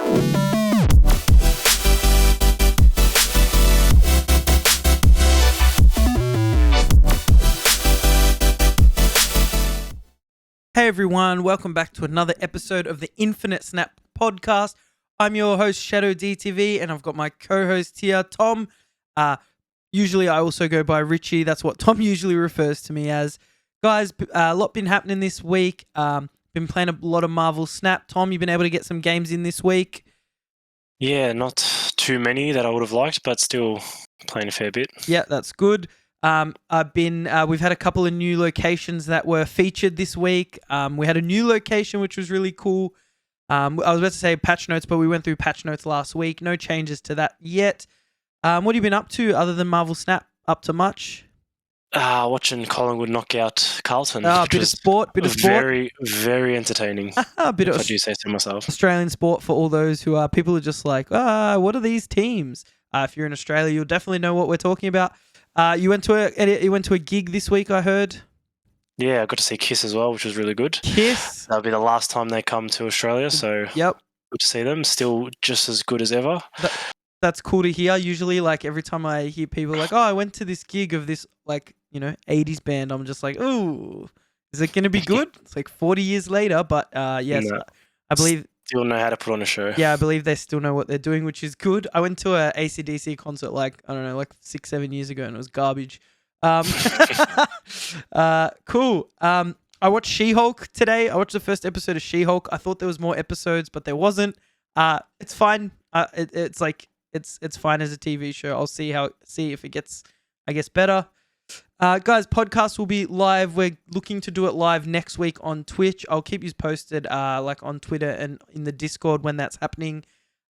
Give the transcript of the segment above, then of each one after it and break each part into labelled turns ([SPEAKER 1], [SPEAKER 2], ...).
[SPEAKER 1] Hey everyone, welcome back to another episode of the Infinite Snap podcast. I'm your host, ShadowDTV, and I've got my co-host here, Tom. Usually I also go by Richie. That's what Tom usually refers to me as. Guys, a lot been happening this week. Been playing a lot of Marvel Snap. Tom, you've been able to get some games in this week?
[SPEAKER 2] Yeah, not too many that I would have liked, but still playing a fair bit.
[SPEAKER 1] Yeah, that's good. We've had a couple of new locations that were featured this week. We had a new location, which was really cool. I was about to say patch notes, but we went through patch notes last week. No changes to that yet. What have you been up to other than Marvel Snap? Up to much?
[SPEAKER 2] Watching Collingwood knock out Carlton.
[SPEAKER 1] Bit of sport.
[SPEAKER 2] Very, very entertaining.
[SPEAKER 1] A bit
[SPEAKER 2] if
[SPEAKER 1] of
[SPEAKER 2] I do say so myself.
[SPEAKER 1] Australian sport for all those who are people are just like, what are these teams? If you're in Australia, you'll definitely know what we're talking about. You went to a gig this week, I heard.
[SPEAKER 2] Yeah, I got to see Kiss as well, which was really good.
[SPEAKER 1] Kiss.
[SPEAKER 2] That'll be the last time they come to Australia, so
[SPEAKER 1] yep,
[SPEAKER 2] good to see them. Still just as good as ever.
[SPEAKER 1] That's cool to hear. Usually, like every time I hear people like, I went to this gig of this 80s band, I'm just like, ooh, is it going to be good? It's like 40 years later, but yes, no, I believe
[SPEAKER 2] still know how to put on a show.
[SPEAKER 1] Yeah, I believe they still know what they're doing, which is good. I went to a AC/DC concert like 6-7 years ago, and it was garbage. Cool. I watched She-Hulk today. I watched the first episode of She-Hulk. I thought there was more episodes, but there wasn't. It's fine. It's fine as a TV show. I'll see if it gets, I guess, better. Guys, podcast will be live. We're looking to do it live next week on Twitch. I'll keep you posted on Twitter and in the Discord when that's happening.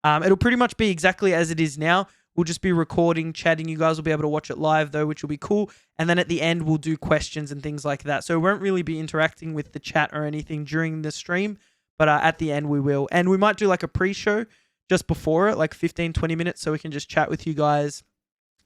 [SPEAKER 1] It'll pretty much be exactly as it is now. We'll just be recording, chatting. You guys will be able to watch it live though, which will be cool. And then at the end, we'll do questions and things like that. So we won't really be interacting with the chat or anything during the stream, but at the end we will. And we might do like a pre-show just before it, like 15-20 minutes, so we can just chat with you guys,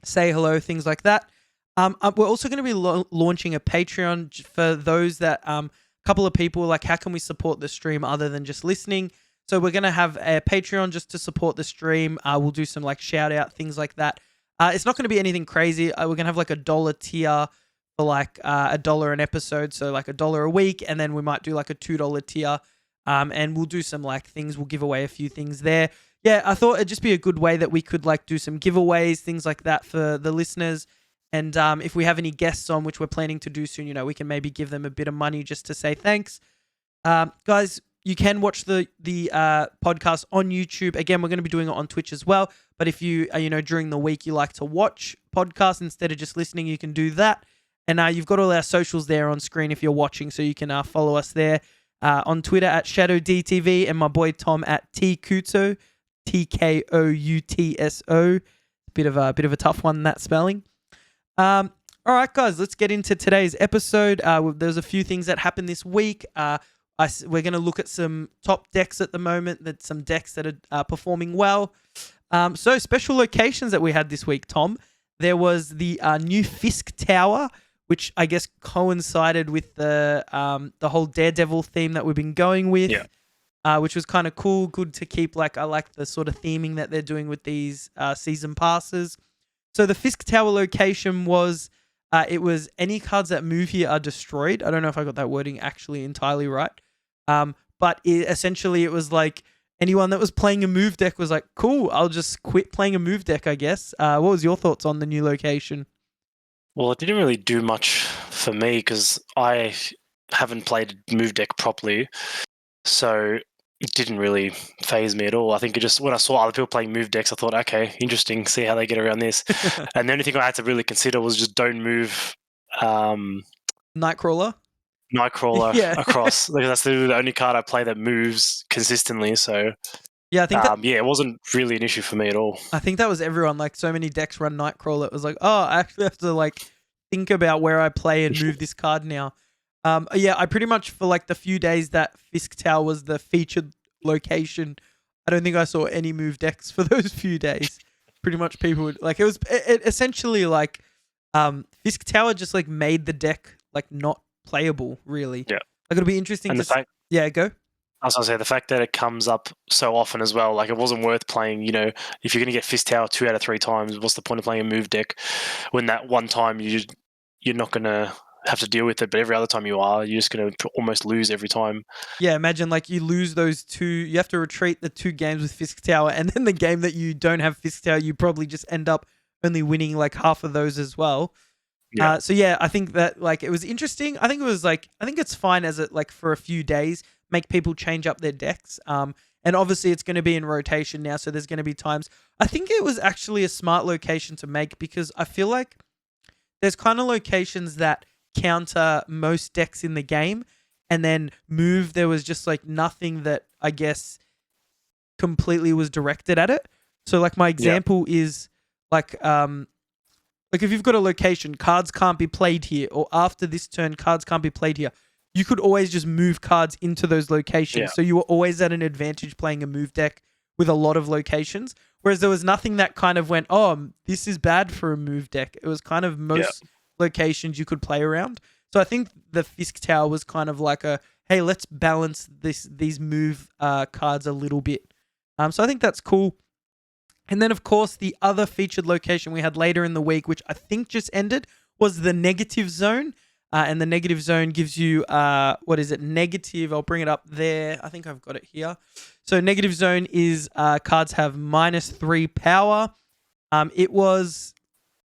[SPEAKER 1] say hello, things like that. We're also going to be launching a Patreon for those that a couple of people like, how can we support the stream other than just listening? So we're going to have a Patreon just to support the stream. We'll do some like shout out, things like that. It's not going to be anything crazy. We're going to have like $1 tier for like $1 an episode. So like $1 a week. And then we might do like a $2 tier. And we'll do some like things. We'll give away a few things there. Yeah, I thought it'd just be a good way that we could like do some giveaways, things like that for the listeners. And if we have any guests on, which we're planning to do soon, we can maybe give them a bit of money just to say thanks. Guys, you can watch the podcast on YouTube. Again, we're going to be doing it on Twitch as well. But if you, during the week, you like to watch podcasts instead of just listening, you can do that. And you've got all our socials there on screen if you're watching, so you can follow us there on Twitter at ShadowDTV and my boy Tom at TKoutso, TKOUTSO. Bit of a tough one, that spelling. All right, guys, let's get into today's episode. There's a few things that happened this week. We're going to look at some top decks at the moment, some decks that are performing well. So special locations that we had this week, Tom. There was the new Fisk Tower, which I guess coincided with the whole Daredevil theme that we've been going with, which was kind of cool. Good to keep, I like the sort of theming that they're doing with these season passes. So the Fisk Tower location was, it was any cards that move here are destroyed. I don't know if I got that wording actually entirely right. But essentially it was like anyone that was playing a move deck was like, cool, I'll just quit playing a move deck, I guess. What was your thoughts on the new location?
[SPEAKER 2] Well, it didn't really do much for me because I haven't played move deck properly. So it didn't really phase me at all. I think when I saw other people playing move decks, I thought, okay, interesting, see how they get around this. And the only thing I had to really consider was just don't move
[SPEAKER 1] Nightcrawler
[SPEAKER 2] across, because that's the only card I play that moves consistently. So
[SPEAKER 1] yeah, I think
[SPEAKER 2] it wasn't really an issue for me at all.
[SPEAKER 1] I think that was everyone. Like so many decks run Nightcrawler. It was like, I actually have to think about where I play and move this card now. I pretty much for the few days that Fisk Tower was the featured location, I don't think I saw any move decks for those few days. Pretty much people would it essentially Fisk Tower just made the deck not playable really.
[SPEAKER 2] Yeah.
[SPEAKER 1] It'll be interesting
[SPEAKER 2] and
[SPEAKER 1] to go.
[SPEAKER 2] I was gonna say the fact that it comes up so often as well, like it wasn't worth playing. If you're gonna get Fist Tower 2 out of 3 times, what's the point of playing a move deck when that one time you're not gonna have to deal with it, but every other time you are, you're just gonna almost lose every time.
[SPEAKER 1] Yeah, imagine like you lose those two. You have to retreat the 2 games with Fisk Tower, and then the game that you don't have Fisk Tower, you probably just end up only winning like half of those as well.
[SPEAKER 2] Yeah,
[SPEAKER 1] So yeah, I think that like it was interesting. I think it was like I think it's fine as it like for a few days make people change up their decks. And obviously it's going to be in rotation now, so there's going to be times. I think it was actually a smart location to make because I feel like there's kind of locations that counter most decks in the game, and then move there was just like nothing that I guess completely was directed at it. So like my example is like if you've got a location, cards can't be played here, or after this turn, cards can't be played here. You could always just move cards into those locations.
[SPEAKER 2] yeah,
[SPEAKER 1] So you were always at an advantage playing a move deck with a lot of locations. Whereas there was nothing that kind of went, oh, this is bad for a move deck. It was kind of most locations you could play around. So I think the Fisk Tower was kind of like a, hey, let's balance these move cards a little bit. So I think that's cool. And then, of course, the other featured location we had later in the week, which I think just ended, was the negative zone. And the negative zone gives you, what is it? Negative. I'll bring it up there. I think I've got it here. So negative zone is cards have -3 power. It was,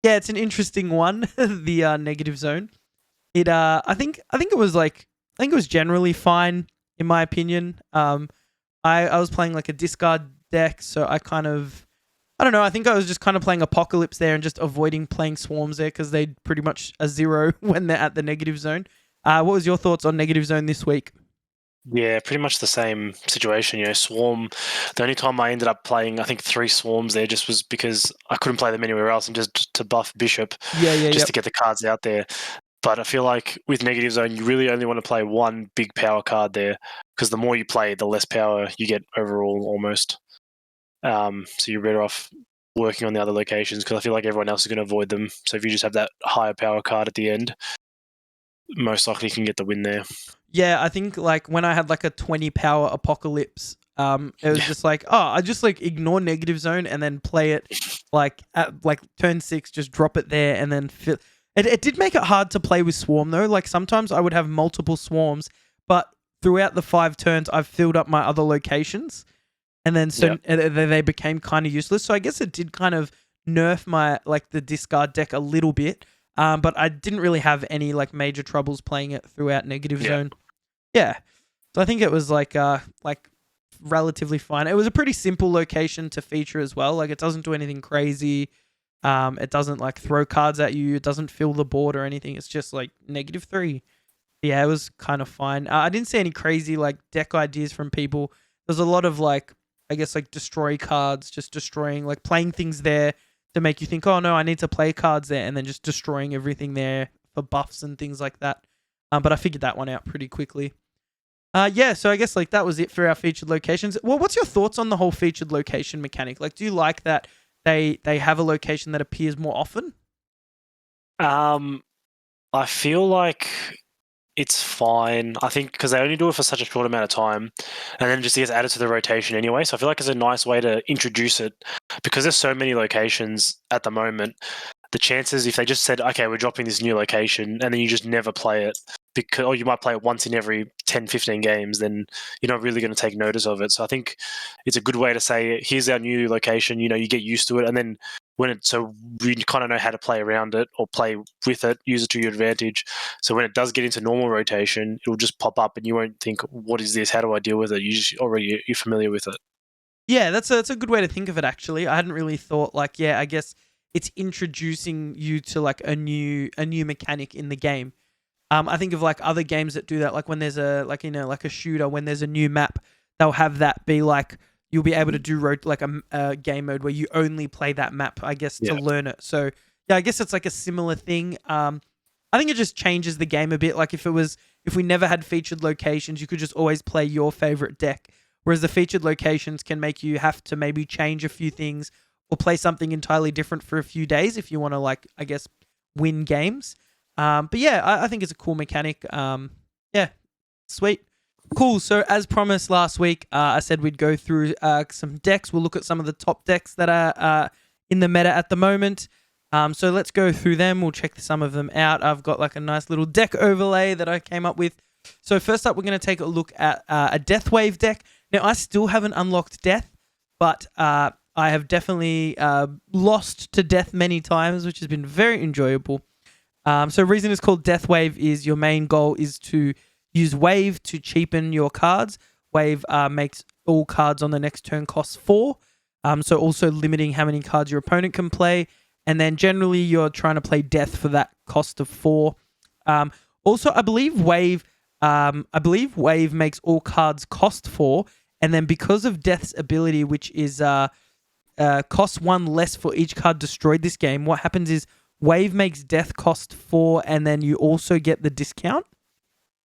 [SPEAKER 1] yeah, it's an interesting one. The negative zone. I think it was like, I think it was generally fine in my opinion. I was playing like a discard deck, so I don't know. I think I was just kind of playing Apocalypse there and just avoiding playing Swarms there because they pretty much are 0 when they're at the negative zone. What was your thoughts on negative zone this week?
[SPEAKER 2] yeah. Pretty much the same situation. Swarm. The only time I ended up playing, I think 3 Swarms there, just was because I couldn't play them anywhere else, and just to buff Bishop,
[SPEAKER 1] Yeah.
[SPEAKER 2] to get the cards out there. But I feel like with negative zone, you really only want to play one big power card there, because the more you play, the less power you get overall, almost. So you're better off working on the other locations, because I feel like everyone else is going to avoid them. So if you just have that higher power card at the end, most likely you can get the win there.
[SPEAKER 1] Yeah, I think like when I had like a 20 power Apocalypse, it was just like, oh, I just like ignore negative zone and then play it like at like turn 6, just drop it there and then it did make it hard to play with Swarm though. Like sometimes I would have multiple Swarms, but throughout the 5 turns, I've filled up my other locations. And then they became kind of useless. So I guess it did kind of nerf my like the discard deck a little bit. But I didn't really have any like major troubles playing it throughout negative zone. Yeah. So I think it was like relatively fine. It was a pretty simple location to feature as well. Like it doesn't do anything crazy. It doesn't like throw cards at you. It doesn't fill the board or anything. It's just like -3. Yeah, it was kind of fine. I didn't see any crazy like deck ideas from people. There's a lot of like, I guess like destroy cards, just destroying, like playing things there to make you think, oh no, I need to play cards there, and then just destroying everything there for buffs and things like that. But I figured that one out pretty quickly. Yeah, so I guess like that was it for our featured locations. Well, what's your thoughts on the whole featured location mechanic? Like, do you like that they have a location that appears more often?
[SPEAKER 2] I feel like it's fine. I think because they only do it for such a short amount of time, and then it just gets added to the rotation anyway. So I feel like it's a nice way to introduce it, because there's so many locations at the moment. The chances, if they just said, okay, we're dropping this new location, and then you just never play it, or you might play it once in every 10, 15 games, then you're not really going to take notice of it. So I think it's a good way to say, here's our new location, you get used to it, and then so you kind of know how to play around it or play with it, use it to your advantage. So when it does get into normal rotation, it'll just pop up and you won't think, what is this? How do I deal with it? You're familiar with it.
[SPEAKER 1] Yeah, that's a good way to think of it actually. I hadn't really thought like, yeah, I guess it's introducing you to like a new mechanic in the game. I think of like other games that do that, like when there's like a shooter, when there's a new map, they'll have that be like, you'll be able to do like a game mode where you only play that map, I guess, to learn it. So yeah, I guess it's like a similar thing. I think it just changes the game a bit. Like if we never had featured locations, you could just always play your favorite deck. Whereas the featured locations can make you have to maybe change a few things or play something entirely different for a few days if you want to, like, I guess, win games. But yeah, I think it's a cool mechanic. Yeah, sweet. Cool. So as promised last week, I said we'd go through some decks. We'll look at some of the top decks that are in the meta at the moment. So let's go through them. We'll check some of them out. I've got like a nice little deck overlay that I came up with. So first up, we're going to take a look at a Death Wave deck. Now, I still haven't unlocked Death, but I have definitely lost to Death many times, which has been very enjoyable. So reason it's called Death Wave is your main goal is to use Wave to cheapen your cards. Wave makes all cards on the next turn cost 4. So also limiting how many cards your opponent can play. And then generally you're trying to play Death for that cost of 4. Also, I believe Wave makes all cards cost 4. And then because of Death's ability, which is costs 1 less for each card destroyed this game, what happens is Wave makes Death cost 4, and then you also get the discount.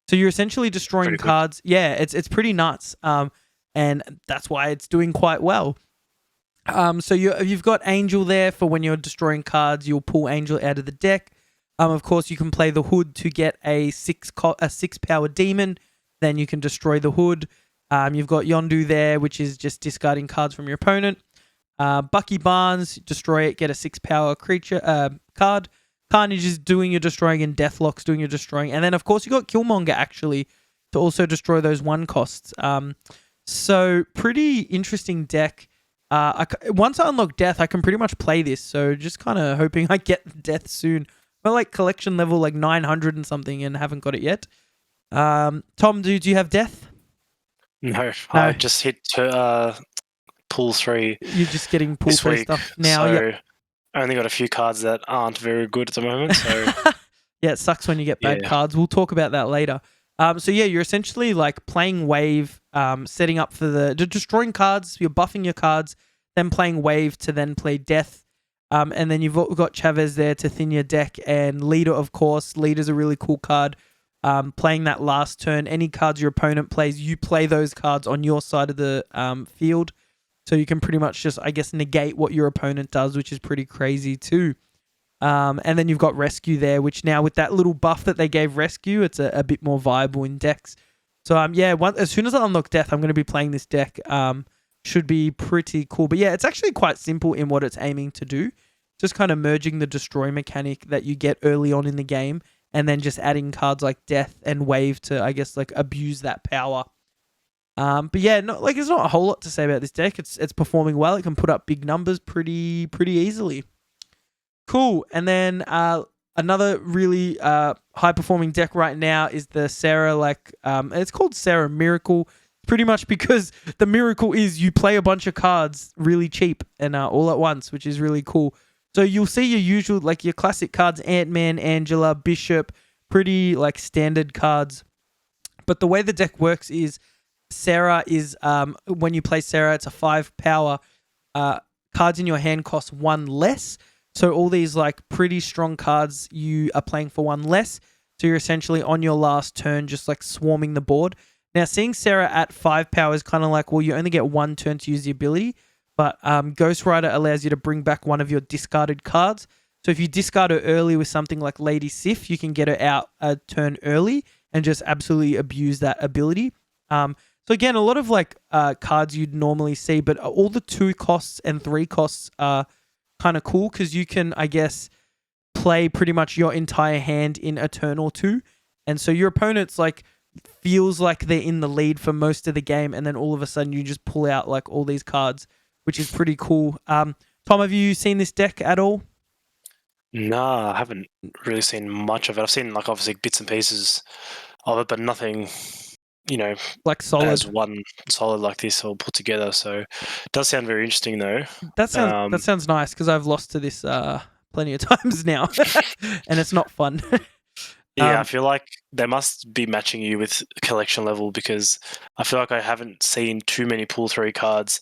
[SPEAKER 1] So you're essentially destroying cards. Yeah, it's pretty nuts. And that's why it's doing quite well. So you've got Angel there for when you're destroying cards. You'll pull Angel out of the deck. Of course, you can play the Hood to get a 6 power demon. Then you can destroy the Hood. You've got Yondu there, which is just discarding cards from your opponent. Bucky Barnes, destroy it, get a 6 power creature card. Carnage is doing your destroying, and Deathlock's doing your destroying. And then, of course, you got Killmonger actually to also destroy those 1 costs. So pretty interesting deck. Once I unlock Death, I can pretty much play this. So just kind of hoping I get Death soon. But like collection level like 900 and something and haven't got it yet. Tom, do you have Death?
[SPEAKER 2] No. I just hit pool 3.
[SPEAKER 1] You're just getting pool 3 stuff now.
[SPEAKER 2] So
[SPEAKER 1] yep.
[SPEAKER 2] I only got a few cards that aren't very good at the moment. So
[SPEAKER 1] yeah, it sucks when you get bad cards. We'll talk about that later. So yeah, you're essentially like playing Wave, setting up for the destroying cards. You're buffing your cards, then playing Wave to then play Death. And then you've got Chavez there to thin your deck, and Leader, of course. Leader's a really cool card. Playing that last turn, any cards your opponent plays, you play those cards on your side of the field. So you can pretty much just, I guess, negate what your opponent does, which is pretty crazy too. And then you've got Rescue there, which now with that little buff that they gave Rescue, it's a bit more viable in decks. So as soon as I unlock Death, I'm going to be playing this deck. Should be pretty cool. But yeah, it's actually quite simple in what it's aiming to do. Just kind of merging the destroy mechanic that you get early on in the game, and then just adding cards like Death and Wave to, I guess, like abuse that power. But yeah, there's not a whole lot to say about this deck. It's performing well. It can put up big numbers pretty easily. Cool. And then another really high performing deck right now is the Sarah. It's called Sarah Miracle. Pretty much because the miracle is you play a bunch of cards really cheap and all at once, which is really cool. So you'll see your usual, like your classic cards, Ant-Man, Angela, Bishop, pretty like standard cards. But the way the deck works is Sarah is, when you play Sarah, it's a 5 power. Cards in your hand cost 1 less. So all these like pretty strong cards you are playing for 1 less. So you're essentially on your last turn just like swarming the board. Now, seeing Sarah at 5 power is kind of like, well, you only get 1 turn to use the ability, but Ghost Rider allows you to bring back one of your discarded cards. So if you discard her early with something like Lady Sif, you can get her out a turn early and just absolutely abuse that ability. So again, a lot of like cards you'd normally see, but all the 2 costs and 3 costs are kind of cool because you can, I guess, play pretty much your entire hand in a turn or 2. And so your opponent's like, feels like they're in the lead for most of the game, and then all of a sudden you just pull out like all these cards, which is pretty cool. Tom, have you seen this deck at all?
[SPEAKER 2] Nah, I haven't really seen much of it. I've seen like obviously bits and pieces of it, but nothing,
[SPEAKER 1] like solid
[SPEAKER 2] as one solid like this all put together. So it does sound very interesting though.
[SPEAKER 1] That sounds nice because I've lost to this plenty of times now, and it's not fun.
[SPEAKER 2] Yeah, I feel like they must be matching you with collection level because I feel like I haven't seen too many pool 3 cards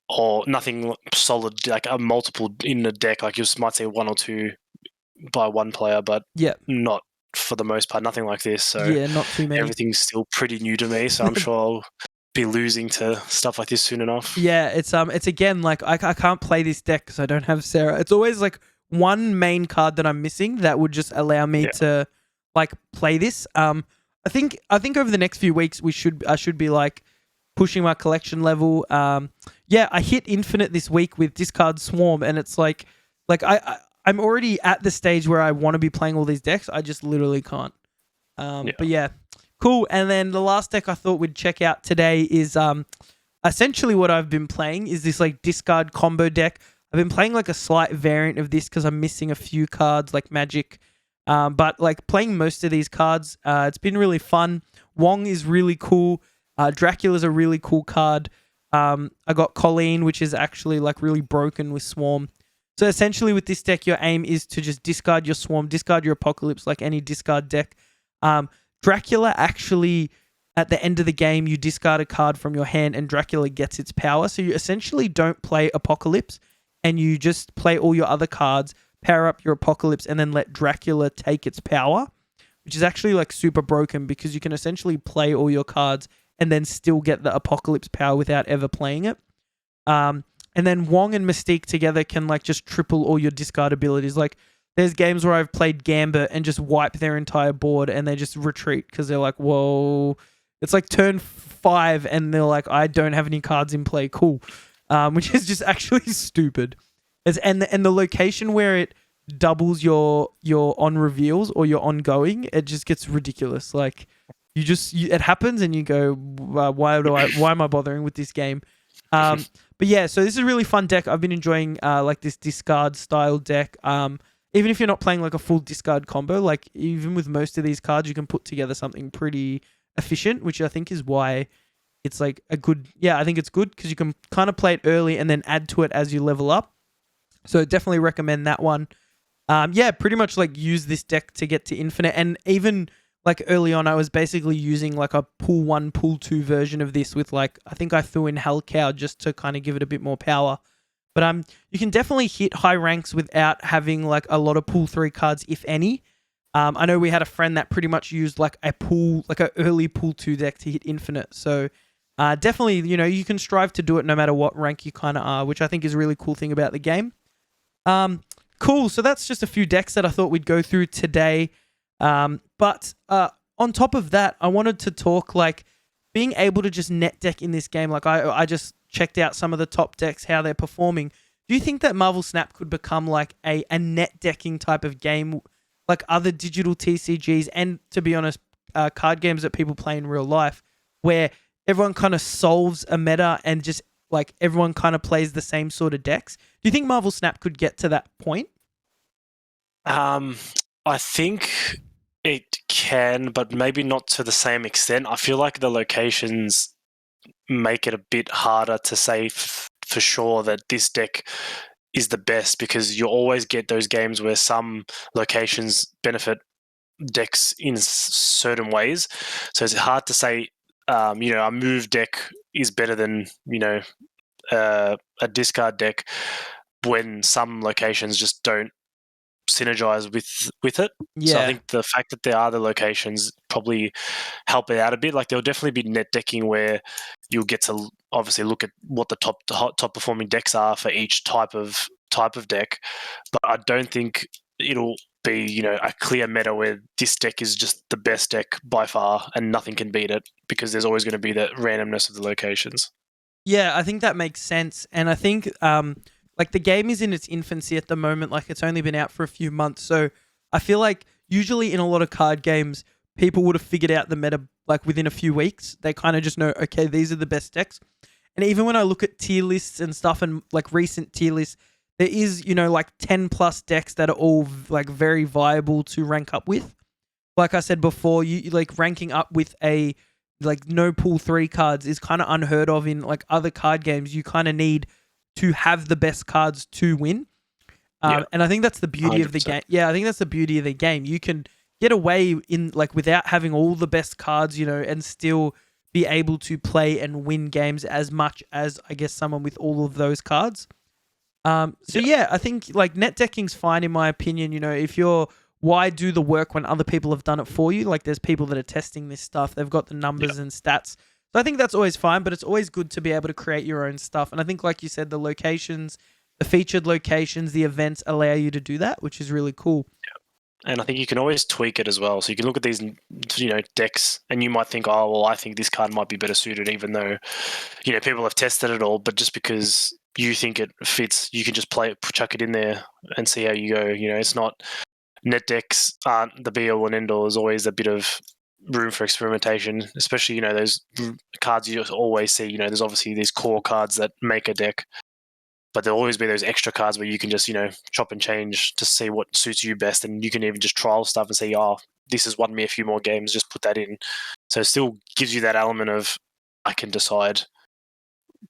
[SPEAKER 2] or nothing solid, like a multiple in the deck. Like you might see 1 or 2 by one player, but not for the most part, nothing like this. So
[SPEAKER 1] yeah, not too many.
[SPEAKER 2] Everything's still pretty new to me, so I'm sure I'll be losing to stuff like this soon enough.
[SPEAKER 1] Yeah, it's again, like I can't play this deck because I don't have Sarah. It's always like one main card that I'm missing that would just allow me to like play this. I think over the next few weeks I should be like pushing my collection level. Yeah, I hit infinite this week with Discard Swarm, and it's like I'm already at the stage where I want to be playing all these decks. I just literally can't. But yeah, cool. And then the last deck I thought we'd check out today is essentially what I've been playing is this like discard combo deck. I've been playing like a slight variant of this because I'm missing a few cards like Magic. But like playing most of these cards, it's been really fun. Wong is really cool. Dracula's a really cool card. I got Colleen, which is actually like really broken with Swarm. So essentially with this deck, your aim is to just discard your Swarm, discard your Apocalypse like any discard deck. Dracula actually, at the end of the game, you discard a card from your hand and Dracula gets its power. So you essentially don't play Apocalypse and you just play all your other cards, power up your Apocalypse, and then let Dracula take its power, which is actually like super broken because you can essentially play all your cards and then still get the Apocalypse power without ever playing it. And then Wong and Mystique together can like just triple all your discard abilities. Like there's games where I've played Gambit and just wipe their entire board and they just retreat because they're like, whoa, it's like turn 5 and they're like, I don't have any cards in play. Cool. Which is just actually stupid. And the location where it doubles your on reveals or your ongoing, it just gets ridiculous. Like it happens and you go, why am I bothering with this game? But yeah, so this is a really fun deck. I've been enjoying like this discard style deck. Even if you're not playing like a full discard combo, like even with most of these cards, you can put together something pretty efficient, which I think is why it's like a good. Yeah, I think it's good because you can kind of play it early and then add to it as you level up. So definitely recommend that one. Yeah, pretty much like use this deck to get to infinite, and even like early on, I was basically using like a pool 1, pool 2 version of this with like, I think I threw in Hellcow just to kind of give it a bit more power. But you can definitely hit high ranks without having like a lot of pool 3 cards, if any. I know we had a friend that pretty much used like a early pool 2 deck to hit infinite. So definitely, you can strive to do it no matter what rank you kind of are, which I think is a really cool thing about the game. Cool. So that's just a few decks that I thought we'd go through today. But on top of that, I wanted to talk like being able to just net deck in this game. Like I just checked out some of the top decks, how they're performing. Do you think that Marvel Snap could become like a net decking type of game, like other digital TCGs and, to be honest, card games that people play in real life, where everyone kind of solves a meta and just like everyone kind of plays the same sort of decks? Do you think Marvel Snap could get to that point?
[SPEAKER 2] I think it can, but maybe not to the same extent. I feel like the locations make it a bit harder to say for sure that this deck is the best, because you always get those games where some locations benefit decks in certain ways. So it's hard to say, a move deck is better than, a discard deck when some locations just don't synergize with it.
[SPEAKER 1] Yeah.
[SPEAKER 2] So I think the fact that there are the locations probably help it out a bit. Like there'll definitely be net decking where you'll get to obviously look at what the top performing decks are for each type of deck, but I don't think it'll be a clear meta where this deck is just the best deck by far and nothing can beat it, because there's always going to be that randomness of the locations.
[SPEAKER 1] Yeah, I think that makes sense, and I think like the game is in its infancy at the moment. Like it's only been out for a few months. So I feel like usually in a lot of card games, people would have figured out the meta like within a few weeks. They kind of just know, okay, these are the best decks. And even when I look at tier lists and stuff and like recent tier lists, there is, like 10 plus decks that are all like very viable to rank up with. Like I said before, you like ranking up with a like no pool 3 cards is kind of unheard of in like other card games. You kind of need to have the best cards to win. And I think that's the beauty 100%. Of the game. Yeah, I think that's the beauty of the game. You can get away in like without having all the best cards, and still be able to play and win games as much as, I guess, someone with all of those cards. Yeah, I think like net decking's fine in my opinion. Why do the work when other people have done it for you? Like there's people that are testing this stuff. They've got the numbers and stats. So I think that's always fine, but it's always good to be able to create your own stuff. And I think, like you said, the locations, the featured locations, the events allow you to do that, which is really cool.
[SPEAKER 2] and I think you can always tweak it as well. So you can look at these, decks, and you might think, oh, well, I think this card might be better suited, even though, people have tested it all. But just because you think it fits, you can just play it, chuck it in there, and see how you go. It's not net decks aren't the be all and end all. There's always a bit of room for experimentation, especially those cards you always see. There's obviously these core cards that make a deck. But there'll always be those extra cards where you can just, chop and change to see what suits you best. And you can even just trial stuff and say, oh, this has won me a few more games, just put that in. So it still gives you that element of, I can decide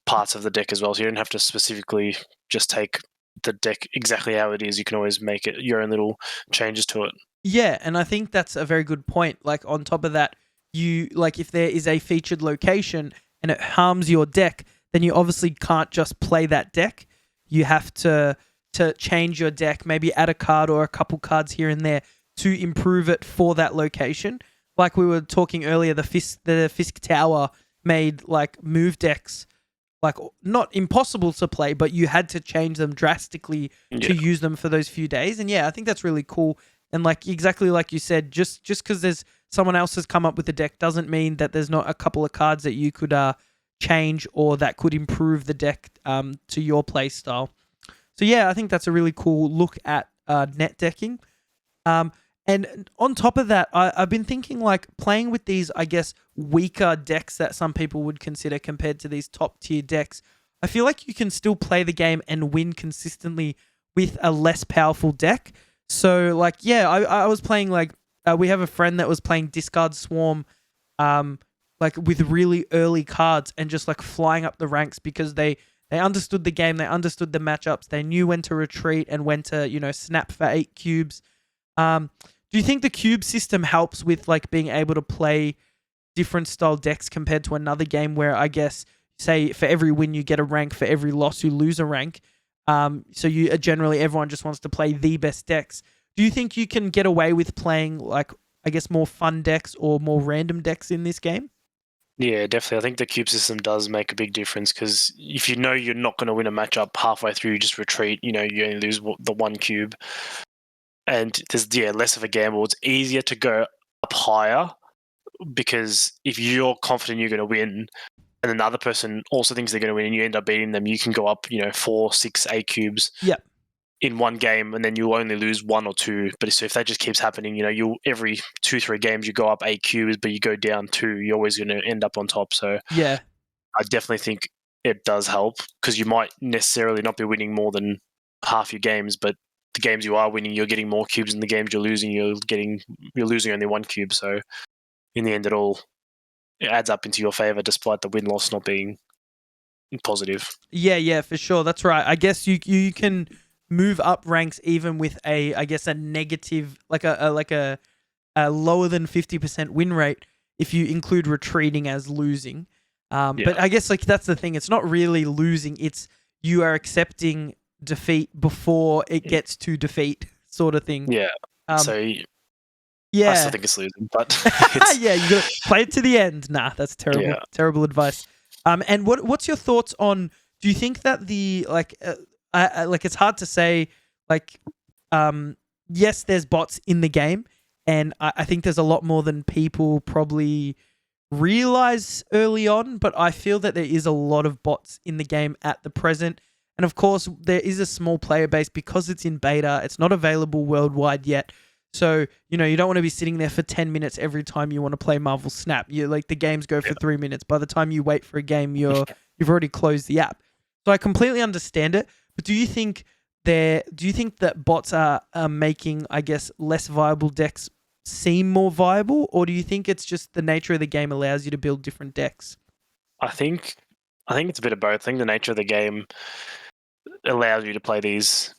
[SPEAKER 2] parts of the deck as well. So you don't have to specifically just take the deck exactly how it is. You can always make it your own little changes to it.
[SPEAKER 1] Yeah, and I think that's a very good point. Like, on top of that, if there is a featured location and it harms your deck, then you obviously can't just play that deck. You have to change your deck, maybe add a card or a couple cards here and there to improve it for that location. Like we were talking earlier, the Fisk Tower made like move decks like not impossible to play, but you had to change them drastically to use them for those few days. And yeah, I think that's really cool. And like exactly like you said, just because there's someone else has come up with a deck doesn't mean that there's not a couple of cards that you could change or that could improve the deck to your play style. So yeah, I think that's a really cool look at net decking. And on top of that, I've been thinking like playing with these, I guess, weaker decks that some people would consider compared to these top tier decks. I feel like you can still play the game and win consistently with a less powerful deck. So like, yeah, I was playing like, we have a friend that was playing Discard Swarm like with really early cards and just like flying up the ranks because they understood the game, they understood the matchups, they knew when to retreat and when to, snap for 8 cubes. Do you think the cube system helps with like being able to play different style decks compared to another game where I guess, say for every win you get a rank, for every loss you lose a rank? So you generally everyone just wants to play the best decks. Do you think you can get away with playing like, I guess, more fun decks or more random decks in this game?
[SPEAKER 2] Yeah, definitely. I think the cube system does make a big difference because if you know you're not going to win a matchup halfway through, you just retreat. You only lose the one cube, and there's less of a gamble. It's easier to go up higher because if you're confident you're going to win, and another person also thinks they're going to win, and you end up beating them, you can go up 4, 6, 8 cubes.
[SPEAKER 1] Yep.
[SPEAKER 2] In one game, and then you'll only lose 1 or 2. But so if that just keeps happening, you every 2-3 games you go up 8 cubes, but you go down 2, you're always going to end up on top. So
[SPEAKER 1] yeah,
[SPEAKER 2] I definitely think it does help because you might necessarily not be winning more than half your games, but the games you are winning, you're getting more cubes. In the games you're losing, you're losing only 1 cube. So in the end, it adds up into your favor, despite the win loss not being positive.
[SPEAKER 1] Yeah, for sure. That's right. I guess you can move up ranks even with a negative, like a lower than 50% win rate if you include retreating as losing. But I guess like that's the thing. It's not really losing. It's you are accepting defeat before it gets to defeat, sort of thing.
[SPEAKER 2] Yeah. I still think it's losing, but
[SPEAKER 1] yeah, you got to play it to the end. Nah, that's terrible. Yeah. Terrible advice. And what's your thoughts on? Do you think that the like it's hard to say, like, yes, there's bots in the game, and I think there's a lot more than people probably realize early on, but I feel that there is a lot of bots in the game at the present. And of course, there is a small player base because it's in beta. It's not available worldwide yet. So, you don't want to be sitting there for 10 minutes every time you want to play Marvel Snap. The games go for 3 minutes. By the time you wait for a game, you've already closed the app. So I completely understand it. But do you think that bots are making, I guess, less viable decks seem more viable, or do you think it's just the nature of the game allows you to build different decks?
[SPEAKER 2] I think it's a bit of both. I think the nature of the game allows you to play these,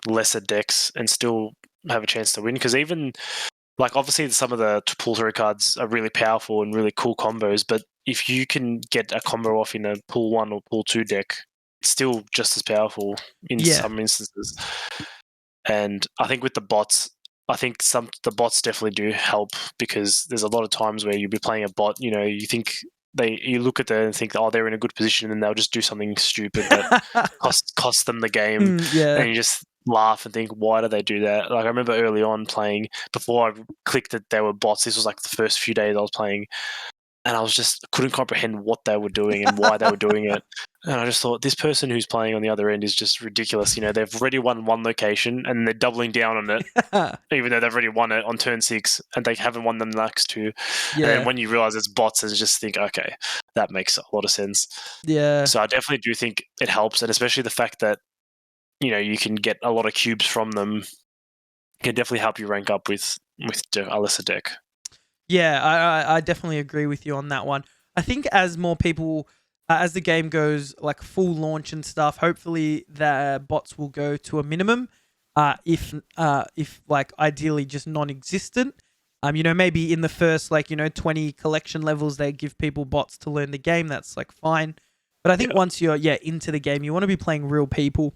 [SPEAKER 2] lesser decks and still have a chance to win. Because even like obviously some of the pull through cards are really powerful and really cool combos, but if you can get a combo off in a pull 1 or pull 2 deck, it's still just as powerful in some instances. And I think with the bots, the bots definitely do help because there's a lot of times where you'll be playing a bot, you think you look at them and think, oh, they're in a good position, and they'll just do something stupid that costs them the game. And laugh and think, why do they do that? Like I remember early on playing, before I clicked that they were bots, this was like the first few days I was playing, and I was just couldn't comprehend what they were doing and why they were doing it. And I just thought, this person who's playing on the other end is just ridiculous. You know, they've already won one location and they're doubling down on it, even though they've already won it on turn 6 and they haven't won them the next 2. And then when you realize it's bots, you just think, okay, that makes a lot of sense.
[SPEAKER 1] Yeah.
[SPEAKER 2] So I definitely do think it helps, and especially the fact that, you know, you can get a lot of cubes from them can definitely help you rank up with a lesser deck.
[SPEAKER 1] Yeah, I definitely agree with you on that one. I think as more people, as the game goes like full launch and stuff, hopefully the bots will go to a minimum. If like ideally just non-existent. You know, maybe in the first 20 collection levels they give people bots to learn the game. That's like fine. But I think once you're into the game, you want to be playing real people.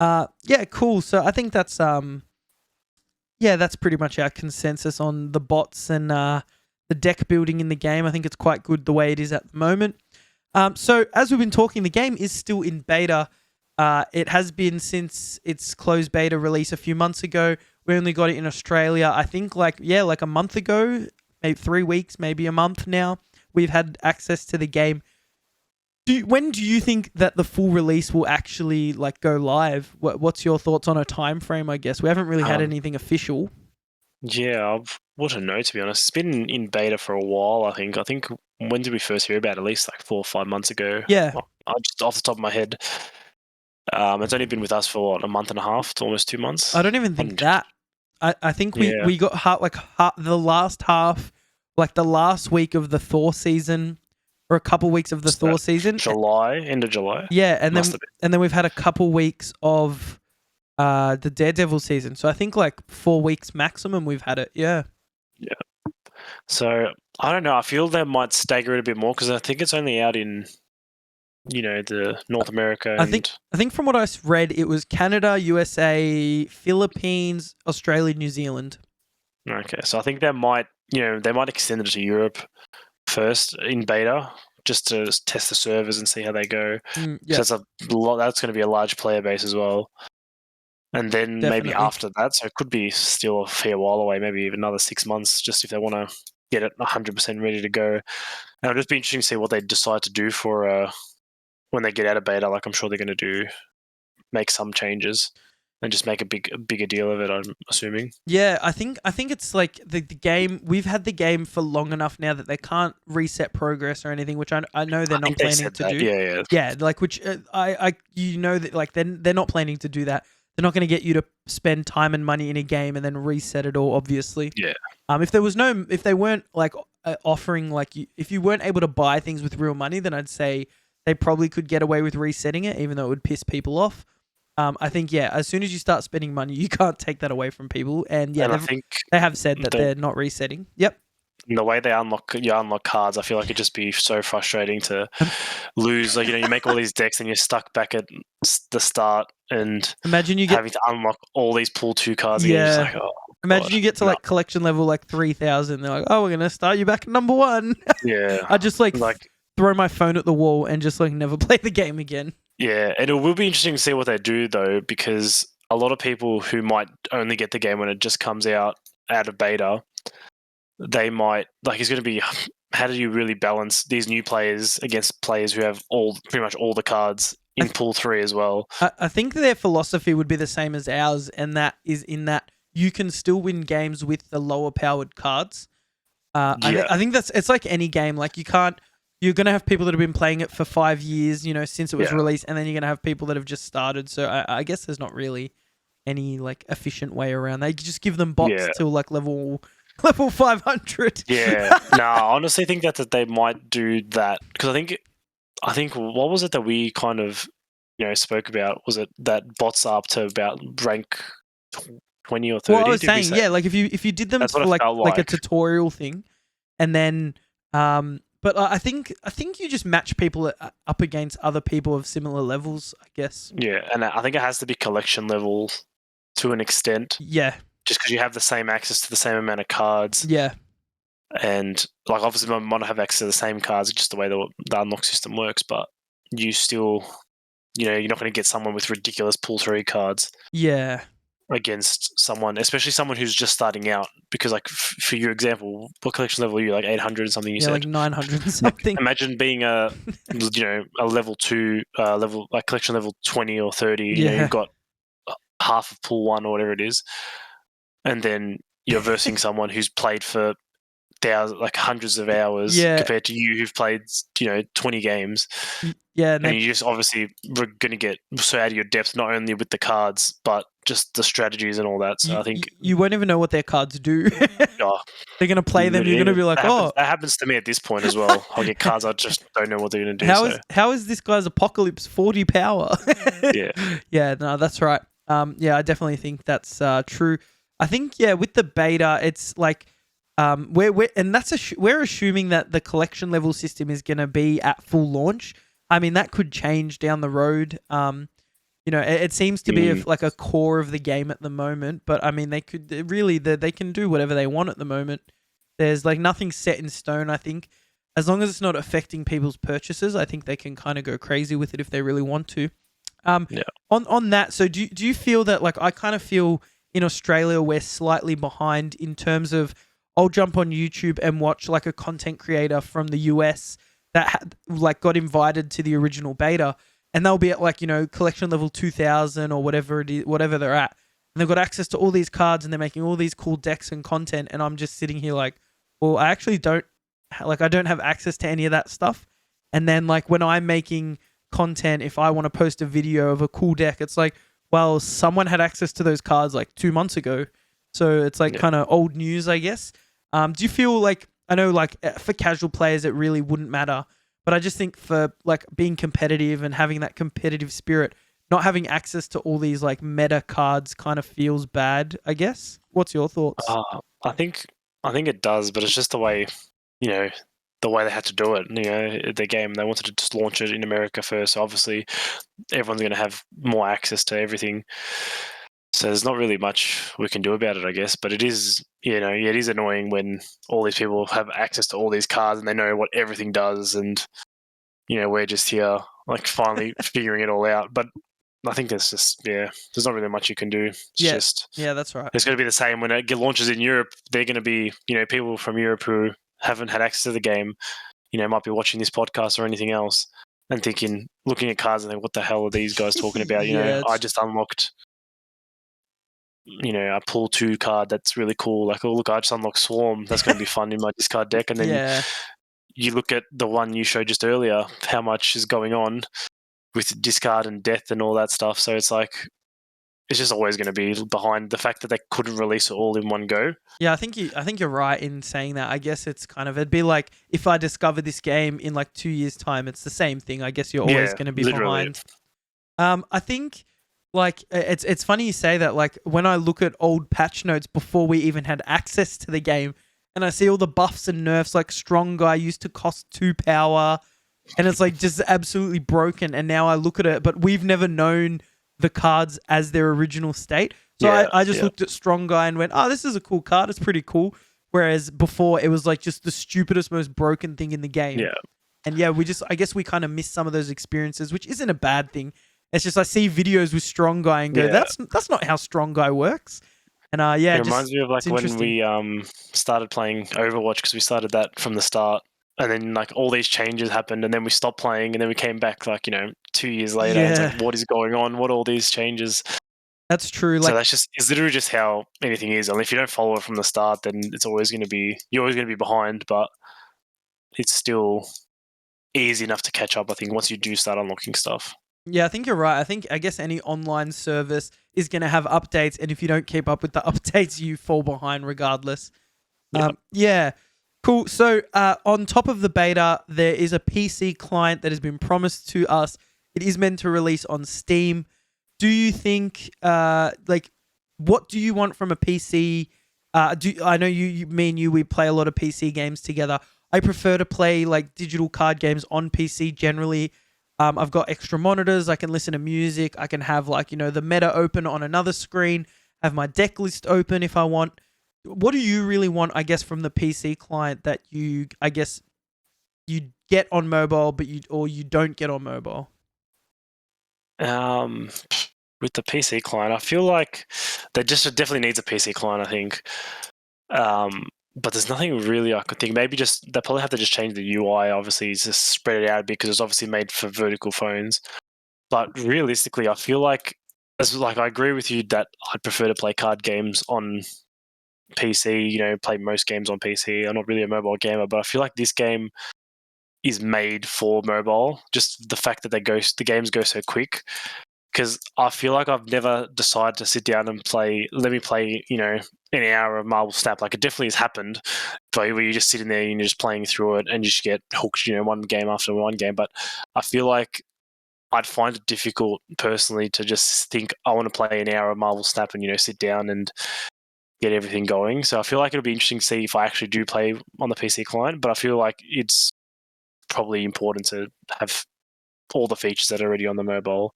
[SPEAKER 1] Yeah, cool. So I think that's that's pretty much our consensus on the bots and the deck building in the game. I think it's quite good the way it is at the moment. So as we've been talking, the game is still in beta. It has been since its closed beta release a few months ago. We only got it in Australia, I think like a month ago, maybe 3 weeks, maybe a month now. We've had access to the game. When do you think that the full release will actually go live? What's your thoughts on a time frame? I guess we haven't really had anything official.
[SPEAKER 2] Yeah, I wouldn't know, to be honest. It's been in beta for a while. I think when did we first hear about it? At least 4 or 5 months ago.
[SPEAKER 1] Yeah,
[SPEAKER 2] just off the top of my head. It's only been with us for a month and a half to almost 2 months.
[SPEAKER 1] I don't even think that. I think we got the last half, the last week of the Thor season. Or a couple weeks of the Thor season.
[SPEAKER 2] End of July.
[SPEAKER 1] Yeah, and then we've had a couple weeks of the Daredevil season. So I think 4 weeks maximum we've had it. Yeah.
[SPEAKER 2] Yeah. So I don't know. I feel they might stagger it a bit more because I think it's only out in, the North America.
[SPEAKER 1] I think from what I read, it was Canada, USA, Philippines, Australia, New Zealand.
[SPEAKER 2] Okay, so I think they might extend it to Europe first in beta, just to test the servers and see how they go. That's that's going to be a large player base as well. And then maybe after that, so it could be still a fair while away, maybe even another 6 months, just if they want to get it 100% ready to go. And it'll just be interesting to see what they decide to do for when they get out of beta. I'm sure they're going to make some changes and just make a bigger deal of it, I'm assuming.
[SPEAKER 1] Yeah, I think it's the game. We've had the game for long enough now that they can't reset progress or anything, which I know they're not planning to do. Yeah, which that they're not planning to do that. They're not going to get you to spend time and money in a game and then reset it all. Obviously.
[SPEAKER 2] Yeah.
[SPEAKER 1] If they weren't offering if you weren't able to buy things with real money, then I'd say they probably could get away with resetting it, even though it would piss people off. I think, as soon as you start spending money, you can't take that away from people. And I think they have said that they're not resetting. Yep.
[SPEAKER 2] The way they unlock cards, I feel like it'd just be so frustrating to lose. You make all these decks and you're stuck back at the start and
[SPEAKER 1] imagine you
[SPEAKER 2] having to unlock all these pool 2 cards. And you're just
[SPEAKER 1] imagine you get to collection level 3,000. They're like, oh, we're gonna start you back at number 1.
[SPEAKER 2] Yeah.
[SPEAKER 1] I just throw my phone at the wall and just never play the game again.
[SPEAKER 2] Yeah, and it will be interesting to see what they do though, because a lot of people who might only get the game when it just comes out of beta, they might it's going to be, how do you really balance these new players against players who have pretty much all the cards in pool 3 as well?
[SPEAKER 1] I think their philosophy would be the same as ours, and that is in that you can still win games with the lower powered cards. I think it's like any game. You can't. You're going to have people that have been playing it for 5 years, since it was released, and then you're going to have people that have just started. So I guess there's not really any efficient way around. They just give them bots till level 500.
[SPEAKER 2] Yeah. No, I honestly think that they might do that, because I think what was it that we kind of spoke about? Was it that bots are up to about rank 20 or 30?
[SPEAKER 1] Well, I was saying, if you did them for a tutorial thing, and then but I think you just match people up against other people of similar levels, I guess.
[SPEAKER 2] Yeah, and I think it has to be collection level to an extent.
[SPEAKER 1] Yeah.
[SPEAKER 2] Just because you have the same access to the same amount of cards.
[SPEAKER 1] Yeah.
[SPEAKER 2] And obviously you might not have access to the same cards, just the way the unlock system works, but you still you're not going to get someone with ridiculous pull 3 cards
[SPEAKER 1] Yeah.
[SPEAKER 2] against someone, especially someone who's just starting out. Because like for your example, what collection level are you? Like 800 and something you said?
[SPEAKER 1] Like 900 and
[SPEAKER 2] Like,
[SPEAKER 1] something.
[SPEAKER 2] imagine being a level 2 level, like collection level 20 or 30. You've got half of pool 1 or whatever it is, and then you're versing someone who's played for hundreds of hours compared to you who've played 20 games.
[SPEAKER 1] Yeah,
[SPEAKER 2] and you just obviously we're going to get so out of your depth, not only with the cards but just the strategies and all that. So I think
[SPEAKER 1] you won't even know what their cards do. They're going to play them. You're going to be like,
[SPEAKER 2] that happens to me at this point as well. I'll get cards I just don't know what they're going to do.
[SPEAKER 1] How is this guy's Apocalypse 40 power? Yeah, no, that's right. I definitely think that's true. I think with the beta, it's like we're assuming that the collection level system is going to be at full launch. I mean, that could change down the road. It seems to be like a core of the game at the moment, but I mean, they can do whatever they want at the moment. There's like nothing set in stone. I think as long as it's not affecting people's purchases, I think they can kind of go crazy with it if they really want to. On that, so do you feel that, like, I kind of feel in Australia we're slightly behind in terms of, I'll jump on YouTube and watch like a content creator from the US that got invited to the original beta, and they'll be at like, collection level 2000 or whatever it is, whatever they're at, and they've got access to all these cards and they're making all these cool decks and content, and I'm just sitting here like, well, I actually don't have access to any of that stuff. And then like when I'm making content, if I want to post a video of a cool deck, it's like, well, someone had access to those cards like 2 months ago, so it's like kind of old news, I guess. Do you feel like, I know like for casual players it really wouldn't matter, but I just think for like being competitive and having that competitive spirit, not having access to all these like meta cards kind of feels bad, I guess. What's your thoughts?
[SPEAKER 2] I think it does, but it's just the way, the way they had to do it. The game, they wanted to just launch it in America first, so obviously everyone's going to have more access to everything. So there's not really much we can do about it, I guess. But it is, it is annoying when all these people have access to all these cards and they know what everything does, and we're just here like finally figuring it all out. But I think there's just there's not really much you can do. It's
[SPEAKER 1] that's right.
[SPEAKER 2] It's going to be the same when it launches in Europe. They're going to be people from Europe who haven't had access to the game, might be watching this podcast or anything else and looking at cards and think, what the hell are these guys talking about? I just unlocked a pull 2 card that's really cool. Like, oh look, I just unlocked Swarm. That's going to be fun in my discard deck. And then you look at the one you showed just earlier, how much is going on with discard and death and all that stuff. So it's like, it's just always going to be behind. The fact that they couldn't release it all in one go.
[SPEAKER 1] Yeah, I think you're right in saying that. I guess it's kind of, it'd be like if I discover this game in like 2 years' time, it's the same thing. I guess you're always going to be behind. I think like it's funny you say that. Like when I look at old patch notes before we even had access to the game, and I see all the buffs and nerfs, like Strong Guy used to cost 2 power, and it's like just absolutely broken. And now I look at it, but we've never known the cards as their original state. So I just looked at Strong Guy and went, oh, this is a cool card. It's pretty cool. Whereas before it was like just the stupidest, most broken thing in the game.
[SPEAKER 2] Yeah.
[SPEAKER 1] And I guess we kind of miss some of those experiences, which isn't a bad thing. It's just I see videos with Strong Guy and go, that's not how Strong Guy works. And it
[SPEAKER 2] reminds me of like when we started playing Overwatch, because we started that from the start. And then like all these changes happened, and then we stopped playing, and then we came back like 2 years later. And it's like, what is going on? What are all these changes?
[SPEAKER 1] That's true.
[SPEAKER 2] So it's literally just how anything is. And if you don't follow it from the start, then you're always going to be behind. But it's still easy enough to catch up, I think, once you do start unlocking stuff.
[SPEAKER 1] Yeah, I think you're right. I guess any online service is going to have updates, and if you don't keep up with the updates, you fall behind regardless. Cool. So on top of the beta, there is a PC client that has been promised to us. It is meant to release on Steam. Do you think, what do you want from a PC? I know me and you, we play a lot of PC games together. I prefer to play like digital card games on PC generally. I've got extra monitors. I can listen to music. I can have the meta open on another screen, have my deck list open if I want. What do you really want, I guess, from the PC client that you get on mobile, but you don't get on mobile?
[SPEAKER 2] With the PC client, I feel like they just definitely needs a PC client, I think. But there's nothing really I could think. Maybe just they probably have to just change the UI. Obviously, just spread it out a bit because it's obviously made for vertical phones. But realistically, I feel like I agree with you that I'd prefer to play card games on PC. You know, play most games on PC. I'm not really a mobile gamer, but I feel like this game is made for mobile. Just the fact that the games go so quick. Because I feel like I've never decided to sit down and let me play, an hour of Marvel Snap. Like, it definitely has happened, but where you're just sitting there and you're just playing through it and you just get hooked, one game after one game. But I feel like I'd find it difficult personally to just think I want to play an hour of Marvel Snap and, sit down and get everything going. So I feel like it'll be interesting to see if I actually do play on the PC client, but I feel like it's probably important to have all the features that are already on the mobile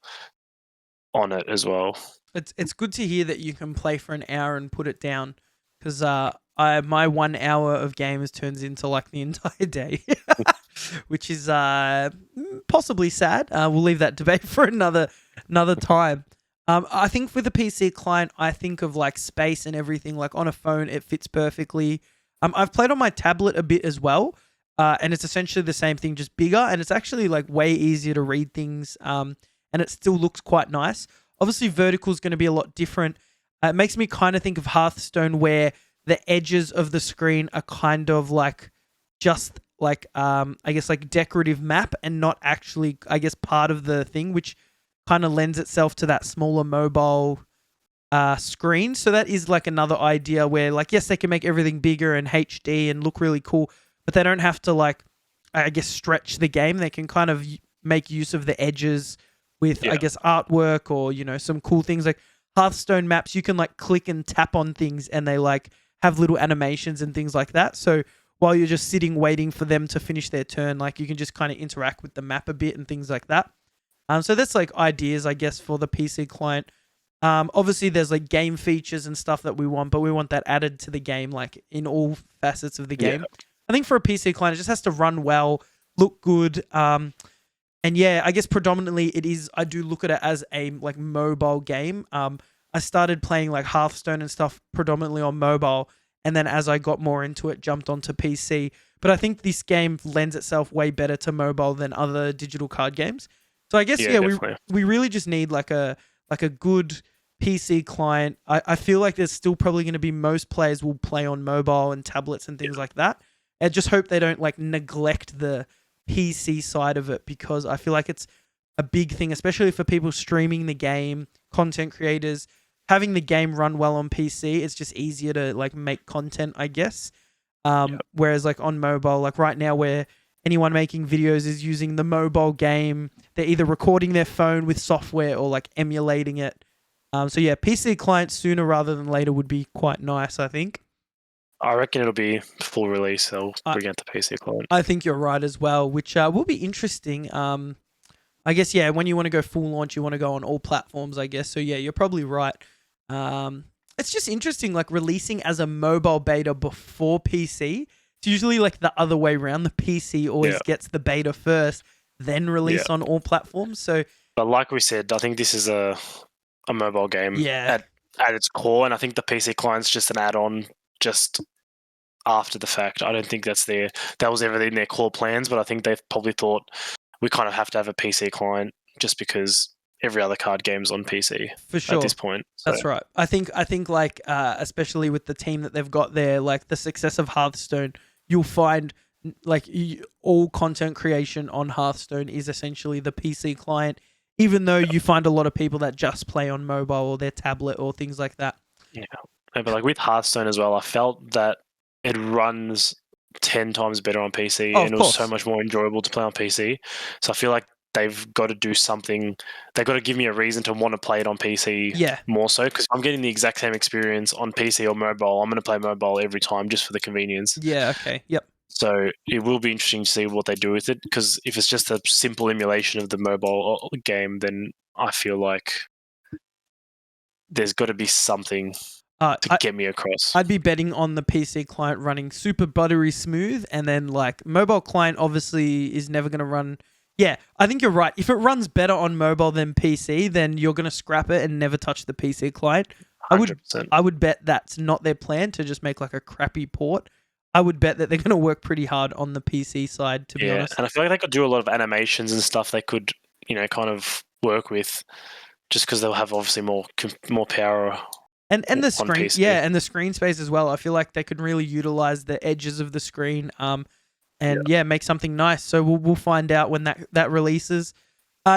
[SPEAKER 2] on it as well.
[SPEAKER 1] It's good to hear that you can play for an hour and put it down, because my 1 hour of games turns into like the entire day, which is possibly sad. We'll leave that debate for another time. I think for the PC client, I think of like space and everything. Like on a phone, it fits perfectly. I've played on my tablet a bit as well, and it's essentially the same thing, just bigger, and it's actually like way easier to read things. And it still looks quite nice. Obviously, vertical is going to be a lot different. It makes me kind of think of Hearthstone, where the edges of the screen are kind of like just like, I guess, like decorative map and not actually, I guess, part of the thing, which kind of lends itself to that smaller mobile screen. So that is like another idea where, like, yes, they can make everything bigger and HD and look really cool, but they don't have to, like, I guess, stretch the game. They can kind of make use of the edges with, I guess, artwork or, some cool things. Like Hearthstone maps, you can like click and tap on things and they like have little animations and things like that. So while you're just sitting waiting for them to finish their turn, like you can just kind of interact with the map a bit and things like that. So that's like ideas, I guess, for the PC client. Obviously there's like game features and stuff that we want, but we want that added to the game, like in all facets of the game. I think for a PC client, it just has to run well, look good, and yeah, I guess predominantly I do look at it as a like mobile game. I started playing like Hearthstone and stuff predominantly on mobile, and then as I got more into it, jumped onto PC. But I think this game lends itself way better to mobile than other digital card games. So I guess we really just need like a good PC client. I feel like there's still probably going to be most players will play on mobile and tablets and things like that. I just hope they don't like neglect the PC side of it, because I feel like it's a big thing, especially for people streaming the game, content creators. Having the game run well on PC, it's just easier to like make content, I guess. Whereas like on mobile, like right now where anyone making videos is using the mobile game, they're either recording their phone with software or like emulating it. So yeah, PC client sooner rather than later would be quite nice, I think.
[SPEAKER 2] I reckon it'll be full release. They'll bring out the PC client.
[SPEAKER 1] I think you're right as well, which will be interesting. I guess, yeah, when you want to go full launch, you want to go on all platforms, I guess. So yeah, you're probably right. It's just interesting, like releasing as a mobile beta before PC. It's usually like the other way around. The PC always gets the beta first, then release on all platforms. So,
[SPEAKER 2] but like we said, I think this is a mobile game at its core, and I think the PC client's just an add-on, just after the fact. I don't think that was ever in their core plans, but I think they've probably thought we kind of have to have a PC client just because every other card game's on PC
[SPEAKER 1] for sure
[SPEAKER 2] at this point. So.
[SPEAKER 1] That's right. I think like especially with the team that they've got there, like the success of Hearthstone, you'll find like all content creation on Hearthstone is essentially the PC client, even though you find a lot of people that just play on mobile or their tablet or things like that.
[SPEAKER 2] Yeah. But like with Hearthstone as well, I felt that it runs 10 times better on PC, and it was so much more enjoyable to play on PC. So I feel like they've got to do something. They've got to give me a reason to want to play it on PC more so, because I'm getting the exact same experience on PC or mobile. I'm going to play mobile every time just for the convenience.
[SPEAKER 1] Yeah, okay. Yep.
[SPEAKER 2] So it will be interesting to see what they do with it, because if it's just a simple emulation of the mobile game, then I feel like there's got to be something to get me across.
[SPEAKER 1] I'd be betting on the PC client running super buttery smooth, and then like mobile client obviously is never going to run. Yeah, I think you're right. If it runs better on mobile than PC, then you're going to scrap it and never touch the PC client.
[SPEAKER 2] 100%.
[SPEAKER 1] I would bet that's not their plan to just make like a crappy port. I would bet that they're going to work pretty hard on the PC side, to be honest.
[SPEAKER 2] And I feel like they could do a lot of animations and stuff they could, kind of work with, just because they'll have obviously more power.
[SPEAKER 1] And the screen,
[SPEAKER 2] PC.
[SPEAKER 1] yeah, and the screen space as well. I feel like they could really utilize the edges of the screen, and make something nice. So we'll find out when that releases.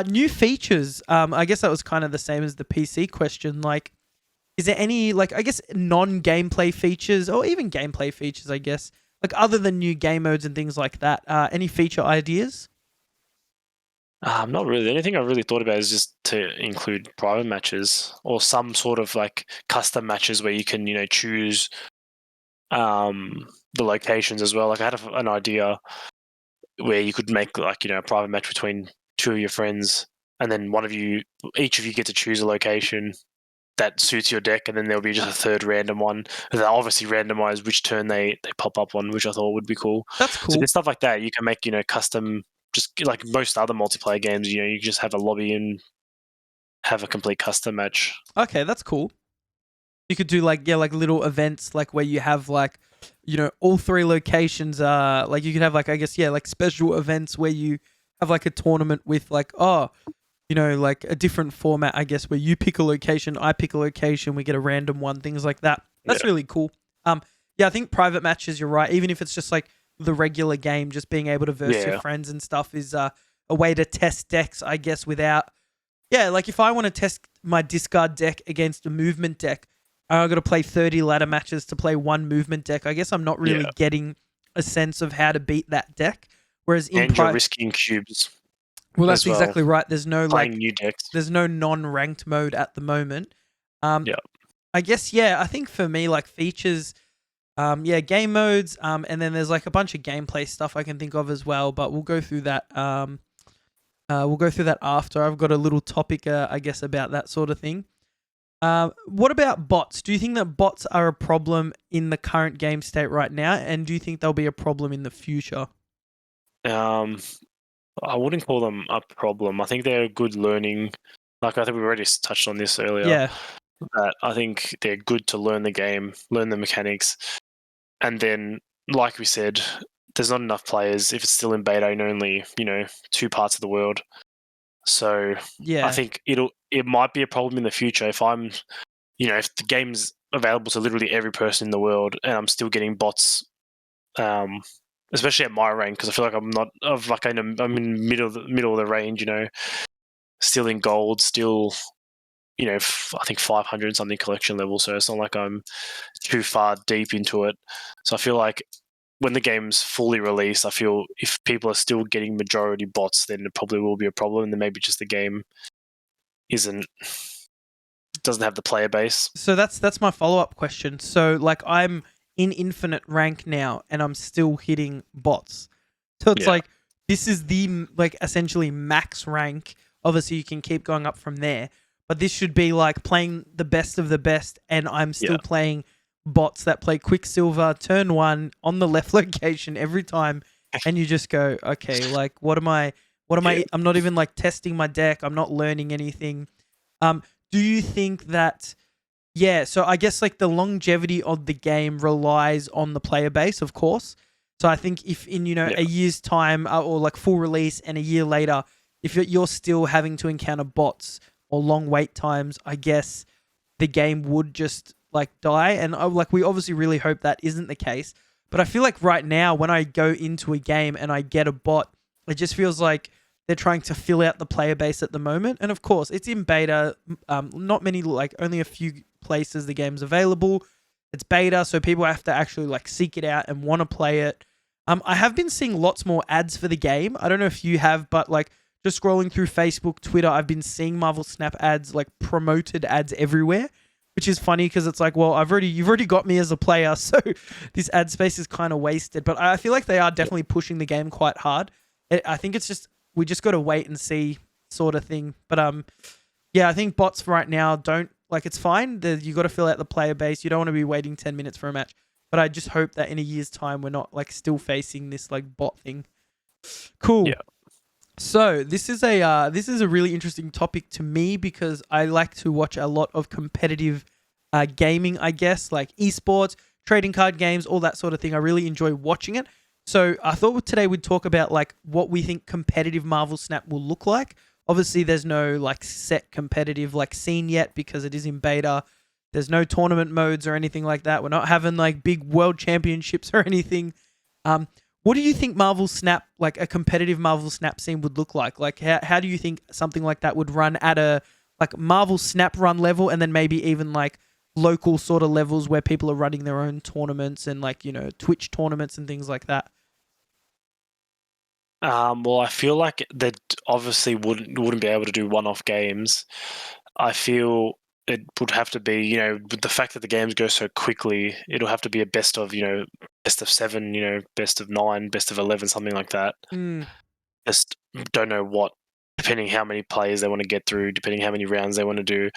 [SPEAKER 1] New features. I guess that was kind of the same as the PC question. Like, is there any I guess non-gameplay features or even gameplay features? I guess other than new game modes and things like that. Any feature ideas?
[SPEAKER 2] Not really. The only thing I've really thought about is just to include private matches or some sort of custom matches where you can, choose the locations as well. I had an idea where you could make a private match between two of your friends, and then each of you get to choose a location that suits your deck, and then there'll be just a third random one. And they'll obviously randomize which turn they pop up on, which I thought would be cool.
[SPEAKER 1] That's cool.
[SPEAKER 2] So there's stuff like that. You can make, custom. Just like most other multiplayer games, you just have a lobby and have a complete custom match.
[SPEAKER 1] Okay, that's cool. You could do little events where you have all three locations. You could have I guess special events where you have a tournament with a different format. I guess where you pick a location, I pick a location, we get a random one, things like that. That's really cool. I think private matches. You're right. Even if it's just the regular game, just being able to verse your friends and stuff is a way to test decks, I guess, without... Yeah, if I want to test my discard deck against a movement deck, I've got to play 30 ladder matches to play one movement deck. I guess I'm not really getting a sense of how to beat that deck. Whereas in
[SPEAKER 2] you're risking cubes.
[SPEAKER 1] Well, that's exactly right. There's no
[SPEAKER 2] playing new decks.
[SPEAKER 1] There's no non-ranked mode at the moment. I guess, I think for me, features... game modes, and then there's a bunch of gameplay stuff I can think of as well, but we'll go through that. We'll go through that after. I've got a little topic, I guess, about that sort of thing. What about bots? Do you think that bots are a problem in the current game state right now, and do you think they'll be a problem in the future?
[SPEAKER 2] I wouldn't call them a problem. I think they're a good learning. I think we already touched on this earlier.
[SPEAKER 1] Yeah.
[SPEAKER 2] That I think they're good to learn the game, learn the mechanics. And then, like we said, there's not enough players if it's still in beta in only, 2 parts of the world. So I think it might be a problem in the future if I'm, if the game's available to literally every person in the world and I'm still getting bots, especially at my rank, because I feel like I'm not I'm in middle of the range, still in gold, still. I think 500 something collection level, so it's not like I'm too far deep into it. So I feel like when the game's fully released, I feel if people are still getting majority bots, then it probably will be a problem, and then maybe just the game doesn't have the player base.
[SPEAKER 1] So that's my follow-up question. So I'm in infinite rank now, and I'm still hitting bots. So it's this is the essentially max rank. Obviously, you can keep going up from there. But this should be playing the best of the best, and I'm still playing bots that play Quicksilver, turn 1, on the left location every time, and you just go, okay, what am I, I'm not even testing my deck, I'm not learning anything. Do you think that, so I guess the longevity of the game relies on the player base, of course. So I think if in, a year's time, or full release and a year later, if you're still having to encounter bots, or long wait times, I guess the game would just die. And we obviously really hope that isn't the case. But I feel right now when I go into a game and I get a bot, it just feels like they're trying to fill out the player base at the moment. And of course, it's in beta. Not many, only a few places the game's available. It's beta, so people have to actually seek it out and want to play it. I have been seeing lots more ads for the game. I don't know if you have, but just scrolling through Facebook, Twitter, I've been seeing Marvel Snap ads, promoted ads everywhere, which is funny because it's well, you've already got me as a player, so this ad space is kind of wasted. But I feel like they are definitely pushing the game quite hard. I think it's just, we just got to wait and see sort of thing. But I think bots right now don't, it's fine. You got to fill out the player base. You don't want to be waiting 10 minutes for a match. But I just hope that in a year's time, we're not still facing this bot thing. Cool.
[SPEAKER 2] Yeah.
[SPEAKER 1] So this is a really interesting topic to me because I like to watch a lot of competitive gaming, I guess, like esports, trading card games, all that sort of thing. I really enjoy watching it. So I thought today we'd talk about like what we think competitive Marvel Snap will look like. Obviously, there's no like set competitive like scene yet because it is in beta. There's no tournament modes or anything like that. We're not having like big world championships or anything. Um, what do you think Marvel Snap, like a competitive Marvel Snap scene would look like? Like how do you think something like that would run at a like Marvel Snap run level and then maybe even like local sort of levels where people are running their own tournaments and like, Twitch tournaments and things like that?
[SPEAKER 2] Well, I feel like they obviously wouldn't be able to do one-off games. I feel it would have to be, with the fact that the games go so quickly, it'll have to be a best of, best of 7, best of 9, best of 11, something like that.
[SPEAKER 1] Mm.
[SPEAKER 2] Just don't know what, depending how many players they want to get through, depending how many rounds they want to do,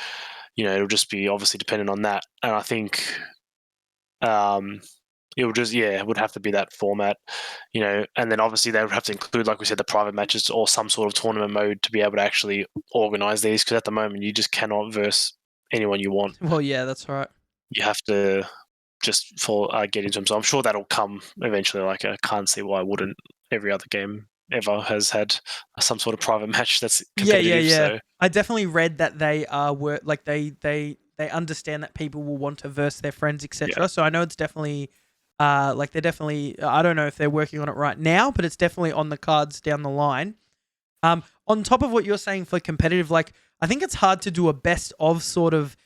[SPEAKER 2] it'll just be obviously dependent on that. And I think it would have to be that format, and then obviously they would have to include, like we said, the private matches or some sort of tournament mode to be able to actually organize these, because at the moment you just cannot verse anyone you want.
[SPEAKER 1] Well, yeah, that's right.
[SPEAKER 2] You have to just get into them. So I'm sure that'll come eventually. Like, I can't see why wouldn't. Every other game ever has had some sort of private match that's competitive.
[SPEAKER 1] Yeah.
[SPEAKER 2] So
[SPEAKER 1] I definitely read that they were like they understand that people will want to verse their friends, etc.
[SPEAKER 2] Yeah.
[SPEAKER 1] So I know it's definitely like they're definitely I don't know if they're working on it right now, but it's definitely on the cards down the line. On top of what you're saying for competitive, like I think it's hard to do a best of sort of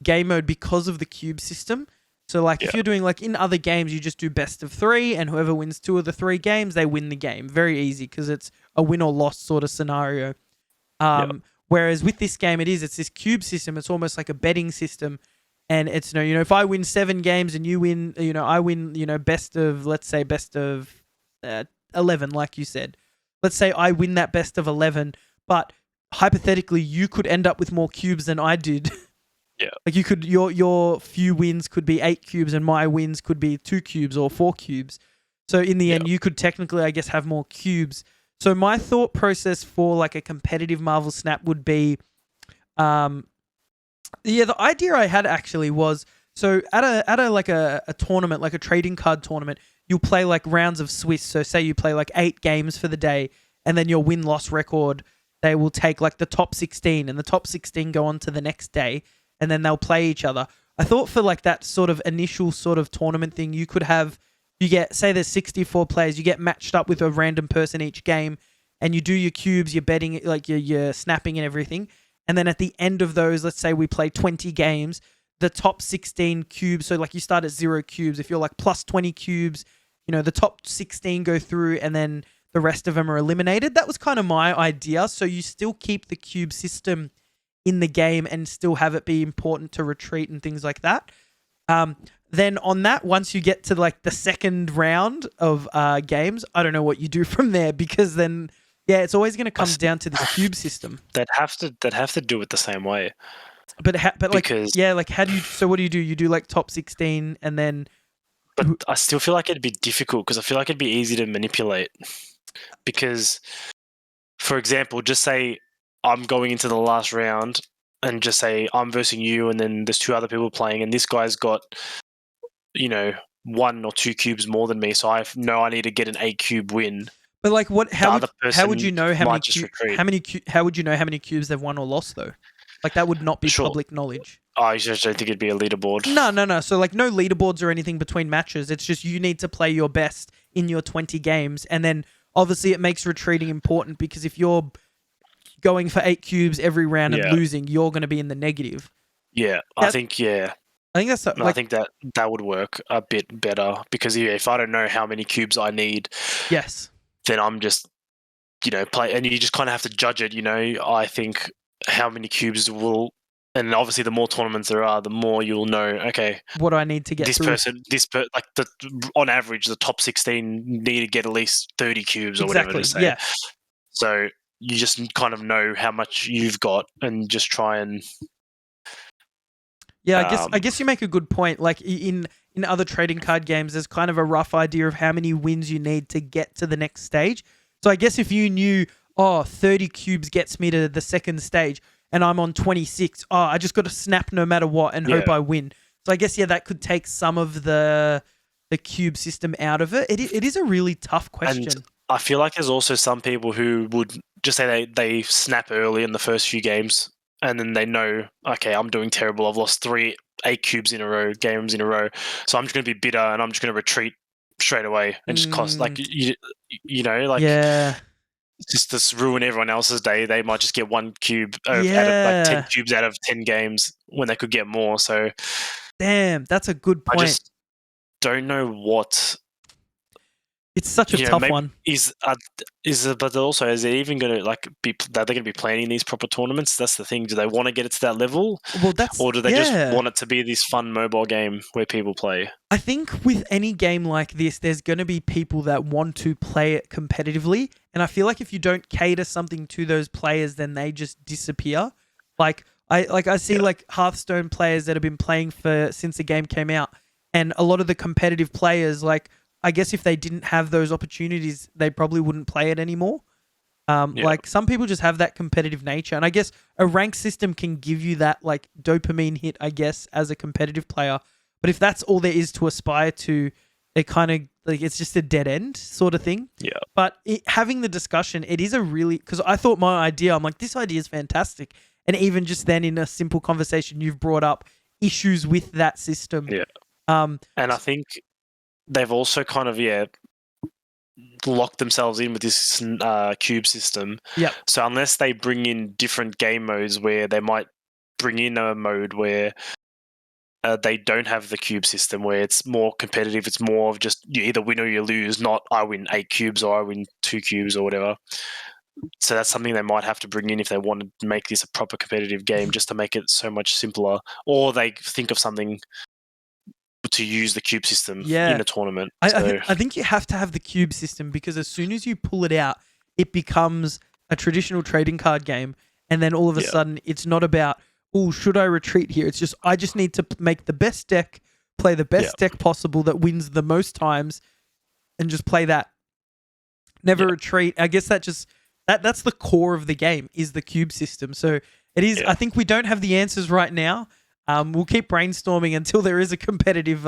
[SPEAKER 1] game mode because of the cube system. So like if you're doing like in other games, you just do best of 3 and whoever wins 2 of the 3 games, they win the game. Very easy because it's a win or loss sort of scenario. Whereas with this game, it's this cube system. It's almost like a betting system. And it's, if I win 7 games and you win, I win, best of, let's say best of 11, like you said. Let's say I win that best of 11, but hypothetically you could end up with more cubes than I did.
[SPEAKER 2] Yeah.
[SPEAKER 1] Like you could, your few wins could be 8 cubes and my wins could be 2 cubes or 4 cubes. So in the end, you could technically, I guess, have more cubes. So my thought process for like a competitive Marvel Snap would be, the idea I had actually was, so at a tournament, like a trading card tournament, you'll play like rounds of Swiss. So say you play like 8 games for the day and then your win-loss record, they will take like the top 16 and the top 16 go on to the next day and then they'll play each other. I thought for like that sort of initial sort of tournament thing, you could have, say there's 64 players, you get matched up with a random person each game and you do your cubes, you're betting, like you're snapping and everything. And then at the end of those, let's say we play 20 games, the top 16 cubes, so like you start at 0 cubes. If you're like plus 20 cubes, the top 16 go through and then the rest of them are eliminated. That was kind of my idea. So you still keep the cube system in the game and still have it be important to retreat and things like that. Then on that, once you get to like the second round of games, I don't know what you do from there because then, it's always going to come down to the cube system.
[SPEAKER 2] they'd have to do it the same way.
[SPEAKER 1] But how do you? So what do? You do like top 16 and then.
[SPEAKER 2] But I still feel like it'd be difficult because I feel like it'd be easy to manipulate. Because, for example, just say I'm going into the last round and just say I'm versing you and then there's 2 other people playing and this guy's got, 1 or 2 cubes more than me, so I know I need to get an 8 cube win.
[SPEAKER 1] But like what? How would you know how would you know how many cubes they've won or lost though? Like that would not be public knowledge.
[SPEAKER 2] I just don't think it'd be a leaderboard.
[SPEAKER 1] No. So like no leaderboards or anything between matches. It's just you need to play your best in your 20 games, and then obviously it makes retreating important because if you're going for 8 cubes every round and losing, you're going to be in the negative.
[SPEAKER 2] Yeah, I think that's I think that would work a bit better because if I don't know how many cubes I need, then I'm just play, and you just kind of have to judge it. I think how many cubes will, and obviously the more tournaments there are, the more you'll know. Okay,
[SPEAKER 1] what do I need to get?
[SPEAKER 2] On average, the top 16 need to get at least 30 cubes or whatever to say.
[SPEAKER 1] Yeah.
[SPEAKER 2] So you just kind of know how much you've got and just try and.
[SPEAKER 1] Yeah, I guess you make a good point. Like in other trading card games, there's kind of a rough idea of how many wins you need to get to the next stage. So I guess if you knew, oh, 30 cubes gets me to the second stage and I'm on 26. Oh, I just got to snap no matter what and hope I win. So I guess, that could take some of the cube system out of it. It is a really tough question.
[SPEAKER 2] And I feel like there's also some people who would just say they snap early in the first few games and then they know, okay, I'm doing terrible. I've lost 8 cubes in a row, games in a row. So I'm just going to be bitter and I'm just going to retreat straight away and just cost, like, just ruin everyone else's day. They might just get 1 cube out of 10 cubes out of 10 games when they could get more. So,
[SPEAKER 1] damn, that's a good point.
[SPEAKER 2] I just don't know what.
[SPEAKER 1] It's such a tough one.
[SPEAKER 2] But also, is it even going to be that they're going to be planning these proper tournaments? That's the thing. Do they want to get it to that level?
[SPEAKER 1] Well,
[SPEAKER 2] or do they just want it to be this fun mobile game where people play?
[SPEAKER 1] I think with any game like this, there's going to be people that want to play it competitively, and I feel like if you don't cater something to those players, then they just disappear. Like I see like Hearthstone players that have been playing since the game came out, and a lot of the competitive players, like, I guess if they didn't have those opportunities, they probably wouldn't play it anymore. Like, some people just have that competitive nature. And I guess a rank system can give you that, like, dopamine hit, I guess, as a competitive player. But if that's all there is to aspire to, it kind of, like, it's just a dead end sort of thing.
[SPEAKER 2] Yeah.
[SPEAKER 1] But having the discussion, it is because I thought my idea, I'm like, this idea is fantastic. And even just then in a simple conversation, you've brought up issues with that system.
[SPEAKER 2] Yeah. And I think they've also kind of, locked themselves in with this cube system.
[SPEAKER 1] Yeah.
[SPEAKER 2] So unless they bring in different game modes where they might bring in a mode where they don't have the cube system, where it's more competitive, it's more of just you either win or you lose, not I win 8 cubes or I win 2 cubes or whatever. So that's something they might have to bring in if they want to make this a proper competitive game, just to make it so much simpler. Or they think of something to use the cube system in a tournament.
[SPEAKER 1] I think you have to have the cube system, because as soon as you pull it out, it becomes a traditional trading card game, and then all of a sudden it's not about, oh, should I retreat here? It's just, I just need to make the best deck, play the best deck possible that wins the most times, and just play that. Never retreat. I guess that's the core of the game, is the cube system. So it is. I think we don't have the answers right now. We'll keep brainstorming until there is a competitive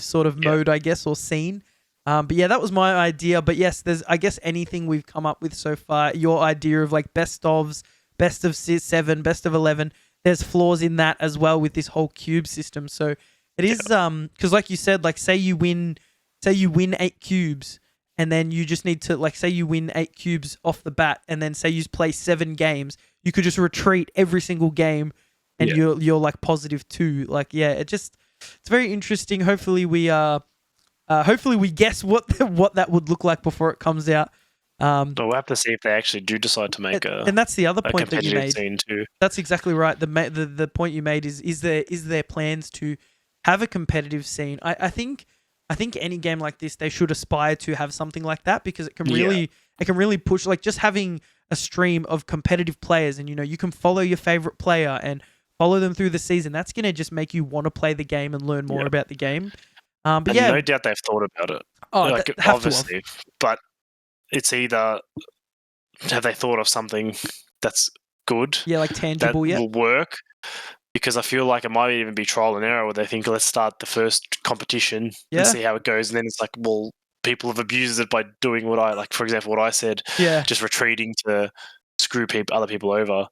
[SPEAKER 1] sort of mode, I guess, or scene. But yeah, that was my idea. But yes, there's, I guess, anything we've come up with so far. Your idea of like best of 7, best of 11. There's flaws in that as well with this whole cube system. So it is because, like you said, like say you win 8 cubes, and then you just need to, like, say you win 8 cubes off the bat, and then say you play 7 games, you could just retreat every single game. And you're like +2. Like, it's very interesting. Hopefully we guess what that would look like before it comes out.
[SPEAKER 2] But we'll have to see if they actually do decide to make
[SPEAKER 1] and that's the other point that you made.
[SPEAKER 2] Scene too.
[SPEAKER 1] That's exactly right. The point you made is there plans to have a competitive scene? I think any game like this, they should aspire to have something like that, because it can really push, like, just having a stream of competitive players, and you can follow your favorite player and follow them through the season. That's going to just make you want to play the game and learn more about the game. But
[SPEAKER 2] no doubt they've thought about it.
[SPEAKER 1] Oh,
[SPEAKER 2] obviously. But it's either, have they thought of something that's good?
[SPEAKER 1] Yeah, like tangible,
[SPEAKER 2] that will work? Because I feel like it might even be trial and error, where they think, let's start the first competition and see how it goes. And then it's like, well, people have abused it by doing for example, what I said, just retreating to screw other people over.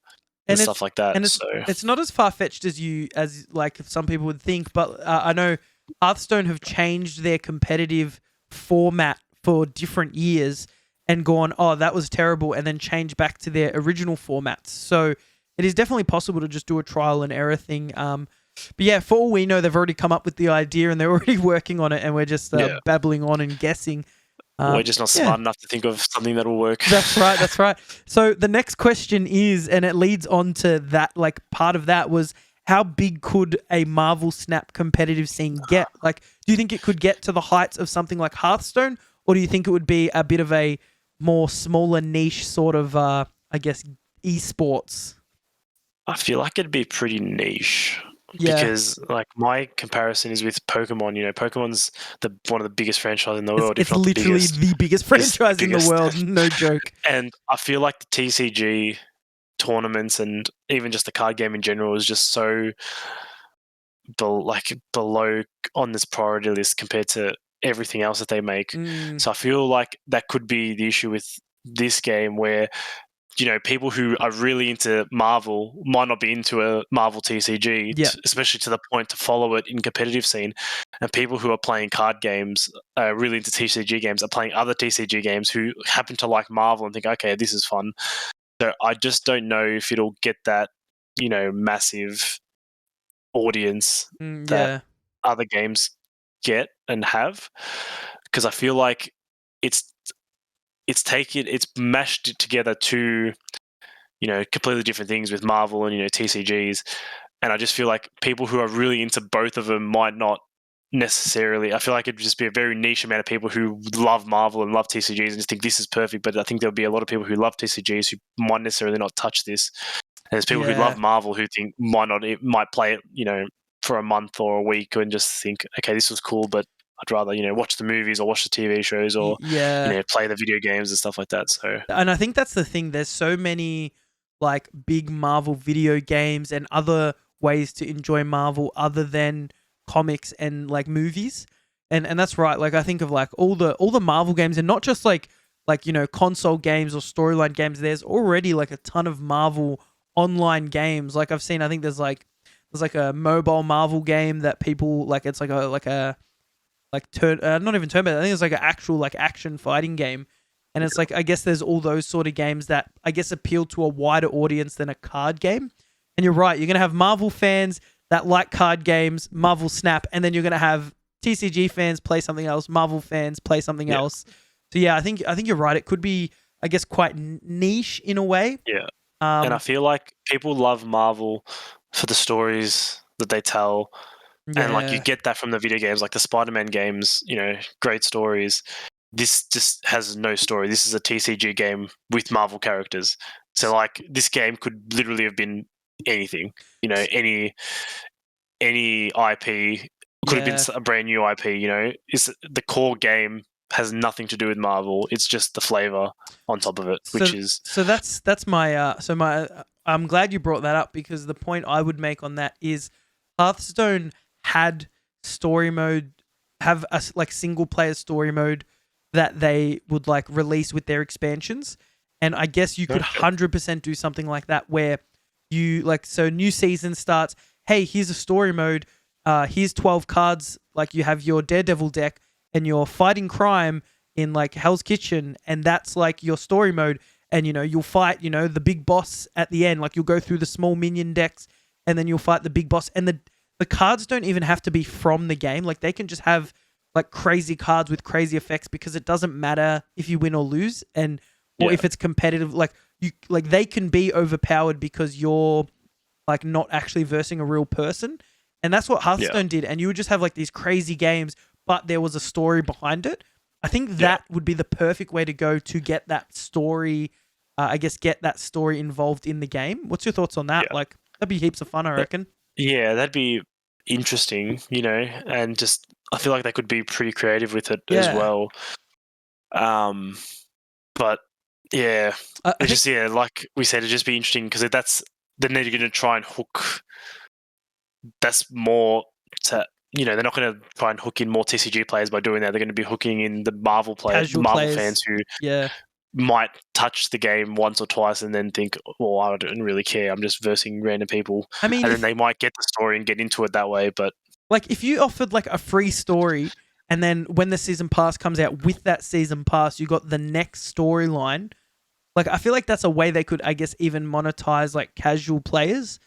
[SPEAKER 2] And stuff like that.
[SPEAKER 1] And it's not as far-fetched as like some people would think, but I know Hearthstone have changed their competitive format for different years and gone, oh, that was terrible, and then changed back to their original formats. So it is definitely possible to just do a trial and error thing. But yeah, for all we know, they've already come up with the idea and they're already working on it, and we're just babbling on and guessing.
[SPEAKER 2] We're just not smart enough to think of something that will work.
[SPEAKER 1] That's right. So the next question is, and it leads on to that, like, part of that was, how big could a Marvel Snap competitive scene get? Like, do you think it could get to the heights of something like Hearthstone, or do you think it would be a bit of a more smaller niche sort of, I guess, esports?
[SPEAKER 2] I feel like it'd be pretty niche.
[SPEAKER 1] Yeah.
[SPEAKER 2] because like my comparison is with Pokemon. You know, Pokemon's one of the biggest franchises in the world, if
[SPEAKER 1] It's
[SPEAKER 2] not the
[SPEAKER 1] literally
[SPEAKER 2] biggest.
[SPEAKER 1] the biggest
[SPEAKER 2] It's the
[SPEAKER 1] franchise in the
[SPEAKER 2] biggest.
[SPEAKER 1] world. No joke.
[SPEAKER 2] And I feel like the TCG tournaments and even just the card game in general is just so below on this priority list compared to everything else that they make.
[SPEAKER 1] Mm,
[SPEAKER 2] So I feel like that could be the issue with this game, where people who are really into Marvel might not be into a Marvel TCG,
[SPEAKER 1] yeah.
[SPEAKER 2] especially to the point to follow it in competitive scene. And people who are playing card games, really into TCG games, are playing other TCG games who happen to like Marvel and think, okay, this is fun. So I just don't know if it'll get that, massive audience that
[SPEAKER 1] Yeah.
[SPEAKER 2] other games get and have, because I feel like it's mashed it together to completely different things with Marvel and TCGs, and I just feel like people who are really into both of them might not necessarily. I feel like it'd just be a very niche amount of people who love Marvel and love TCGs and just think this is perfect, but I think there'll be a lot of people who love TCGs who might necessarily not touch this. And there's people who
[SPEAKER 1] Yeah.
[SPEAKER 2] love Marvel who think might play it, for a month or a week and just think, okay, this was cool, but I'd rather, watch the movies or watch the TV shows or,
[SPEAKER 1] Yeah.
[SPEAKER 2] play the video games and stuff like that. So,
[SPEAKER 1] And I think that's the thing. There's so many like big Marvel video games and other ways to enjoy Marvel other than comics and like movies. And that's right. Like I think of like all the Marvel games, and not just like console games or storyline games. There's already like a ton of Marvel online games. Like I've seen, I think there's a mobile Marvel game that people like. It's like a turn, not even turn, but I think it's like an actual like action fighting game. And it's like, I guess there's all those sort of games that I guess appeal to a wider audience than a card game. And you're right, you're going to have Marvel fans that like card games, Marvel Snap, and then you're going to have TCG fans play something else, Marvel fans play something else. So yeah, I think you're right. It could be, I guess, quite niche in a way.
[SPEAKER 2] Yeah. And I feel like people love Marvel for the stories that they tell. And like you get that from the video games, like the Spider-Man games, great stories. This just has no story. This is a TCG game with Marvel characters. So like this game could literally have been anything, any IP could have been a brand new IP, Is the core game has nothing to do with Marvel. It's just the flavor on top of it,
[SPEAKER 1] that's my I'm glad you brought that up, because the point I would make on that is Hearthstone had story mode, have a like single player story mode that they would like release with their expansions. And I guess you could 100% do something like that, where you so new season starts, hey, here's a story mode, here's 12 cards, like you have your Daredevil deck and you're fighting crime in like Hell's Kitchen, and that's like your story mode. And you'll fight the big boss at the end, like you'll go through the small minion decks and then you'll fight the big boss. And the cards don't even have to be from the game, like they can just have like crazy cards with crazy effects, because it doesn't matter if you win or lose, or if it's competitive. Like they can be overpowered because you're like not actually versing a real person, and that's what Hearthstone did. And you would just have like these crazy games, but there was a story behind it. I think that would be the perfect way to go to get that story. Get that story involved in the game. What's your thoughts on that?
[SPEAKER 2] Yeah.
[SPEAKER 1] Like that'd be heaps of fun, I reckon.
[SPEAKER 2] Yeah, that'd be interesting, and just I feel like they could be pretty creative with it as well. But yeah, like we said, it'd just be interesting, because that's then they're going to try and hook. That's more to they're not going to try and hook in more TCG players by doing that. They're going to be hooking in the Marvel players, fans who might touch the game once or twice and then think, well, I don't really care, I'm just versing random people. I mean, and then they might get the story and get into it that way. But
[SPEAKER 1] like if you offered like a free story, and then when the season pass comes out, with that season pass you got the next storyline, like I feel like that's a way they could, I guess, even monetize like casual players.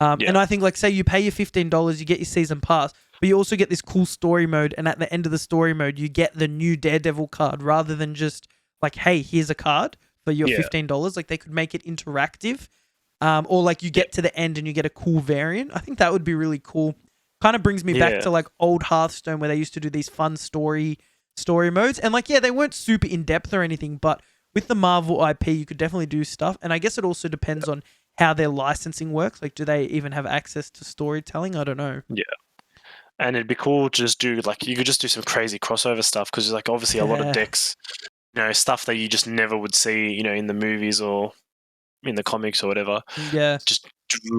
[SPEAKER 1] And I think like, say you pay your $15, you get your season pass, but you also get this cool story mode, and at the end of the story mode you get the new Daredevil card, rather than just like, hey, here's a card for your $15. Like they could make it interactive, or like you get to the end and you get a cool variant. I think that would be really cool. Kind of brings me back to like old Hearthstone, where they used to do these fun story modes, and like they weren't super in depth or anything, but with the Marvel IP you could definitely do stuff. And I guess it also depends on how their licensing works. Like, do they even have access to storytelling? I don't know.
[SPEAKER 2] Yeah. And it'd be cool to just do, like, you could just do some crazy crossover stuff, because, like, obviously a lot of decks, stuff that you just never would see, in the movies or in the comics or whatever.
[SPEAKER 1] Yeah.
[SPEAKER 2] Just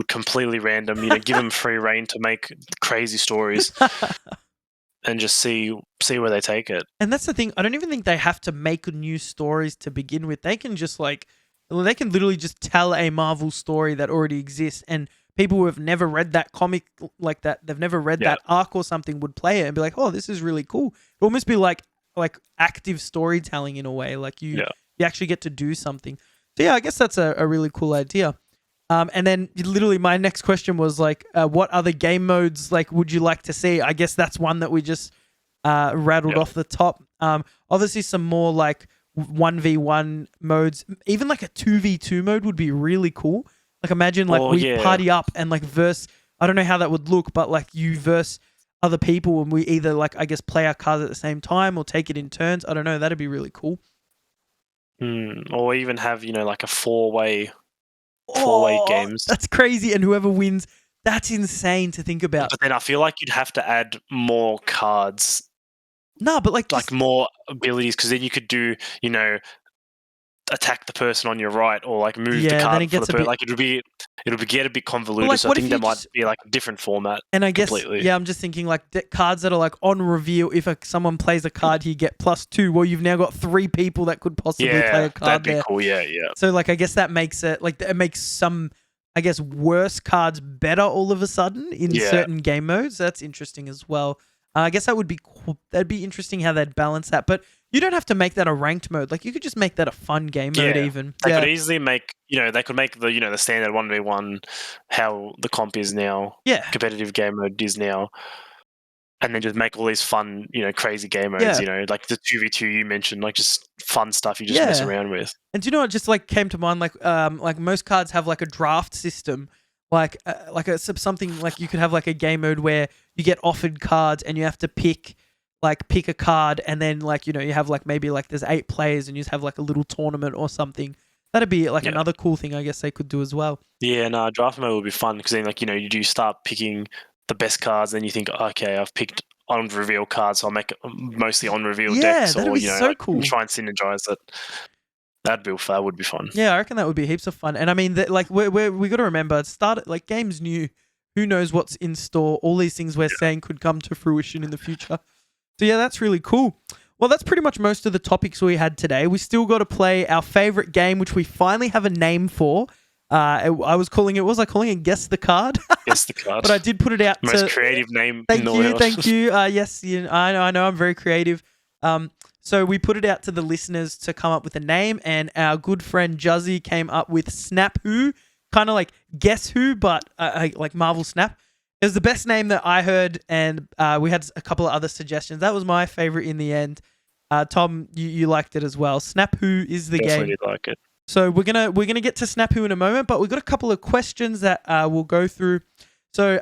[SPEAKER 2] completely random, give them free reign to make crazy stories and just see where they take it.
[SPEAKER 1] And that's the thing. I don't even think they have to make new stories to begin with. They can just they can literally just tell a Marvel story that already exists, and people who have never read that comic like that, they've never read that arc or something, would play it and be like, oh, this is really cool. It almost be like active storytelling in a way. Like you actually get to do something. So yeah, I guess that's a really cool idea. And then literally my next question was like, what other game modes would you like to see? I guess that's one that we just rattled off the top. Obviously some more 1v1 modes, even a 2v2 mode would be really cool. Imagine we party up and verse. I don't know how that would look, but you verse other people and we either I guess play our cards at the same time or take it in turns. I don't know. That'd be really cool.
[SPEAKER 2] Or even have a four-way games.
[SPEAKER 1] That's crazy. And whoever wins, that's insane to think about.
[SPEAKER 2] But then I feel like you'd have to add more cards.
[SPEAKER 1] No, but
[SPEAKER 2] more abilities, because then you could do attack the person on your right, or move the card for the person. It'll get a bit convoluted. So I think there might be a different format.
[SPEAKER 1] And I guess
[SPEAKER 2] completely.
[SPEAKER 1] I'm just thinking cards that are on reveal. If someone plays a card, you get +2. Well, you've now got 3 people that could possibly play a card.
[SPEAKER 2] That'd be cool. Yeah.
[SPEAKER 1] So I guess that makes it it makes some, I guess, worse cards better all of a sudden in certain game modes. That's interesting as well. I guess that'd be interesting how they'd balance that. But you don't have to make that a ranked mode. You could just make that a fun game mode even.
[SPEAKER 2] They could easily make, they could make the, the standard 1v1 how the comp is now.
[SPEAKER 1] Yeah.
[SPEAKER 2] Competitive game mode is now. And then just make all these fun, crazy game modes, like the 2v2 you mentioned, just fun stuff you just mess around with.
[SPEAKER 1] And do you know what just came to mind? Most cards have a draft system. Something you could have a game mode where you get offered cards and you have to pick a card, and then you have maybe there's 8 players and you just have a little tournament or something. That'd be another cool thing I guess they could do as well.
[SPEAKER 2] Yeah, no, draft mode would be fun, because then you do start picking the best cards, then you think, okay, I've picked on reveal cards, so I'll make mostly on reveal decks,
[SPEAKER 1] that'd
[SPEAKER 2] or
[SPEAKER 1] be so cool.
[SPEAKER 2] Try and synergize it. That would be fun.
[SPEAKER 1] Yeah, I reckon that would be heaps of fun. And I mean, we got to remember, game's new. Who knows what's in store? All these things we're saying could come to fruition in the future. So yeah, that's really cool. Well, that's pretty much most of the topics we had today. We still got to play our favorite game, which we finally have a name for. I was calling it Guess the Card.
[SPEAKER 2] Guess the Card.
[SPEAKER 1] But I did put it out.
[SPEAKER 2] Most creative name in the world.
[SPEAKER 1] Thank you. Yes, I know. I'm very creative. So we put it out to the listeners to come up with a name, and our good friend Juzzy came up with Snap Who, kind of like Guess Who, but like Marvel Snap. It was the best name that I heard, and we had a couple of other suggestions. That was my favorite in the end. Tom, you liked it as well. Snap Who is the game.
[SPEAKER 2] Definitely did like it.
[SPEAKER 1] So we're gonna get to Snap Who in a moment, but we've got a couple of questions that we'll go through. So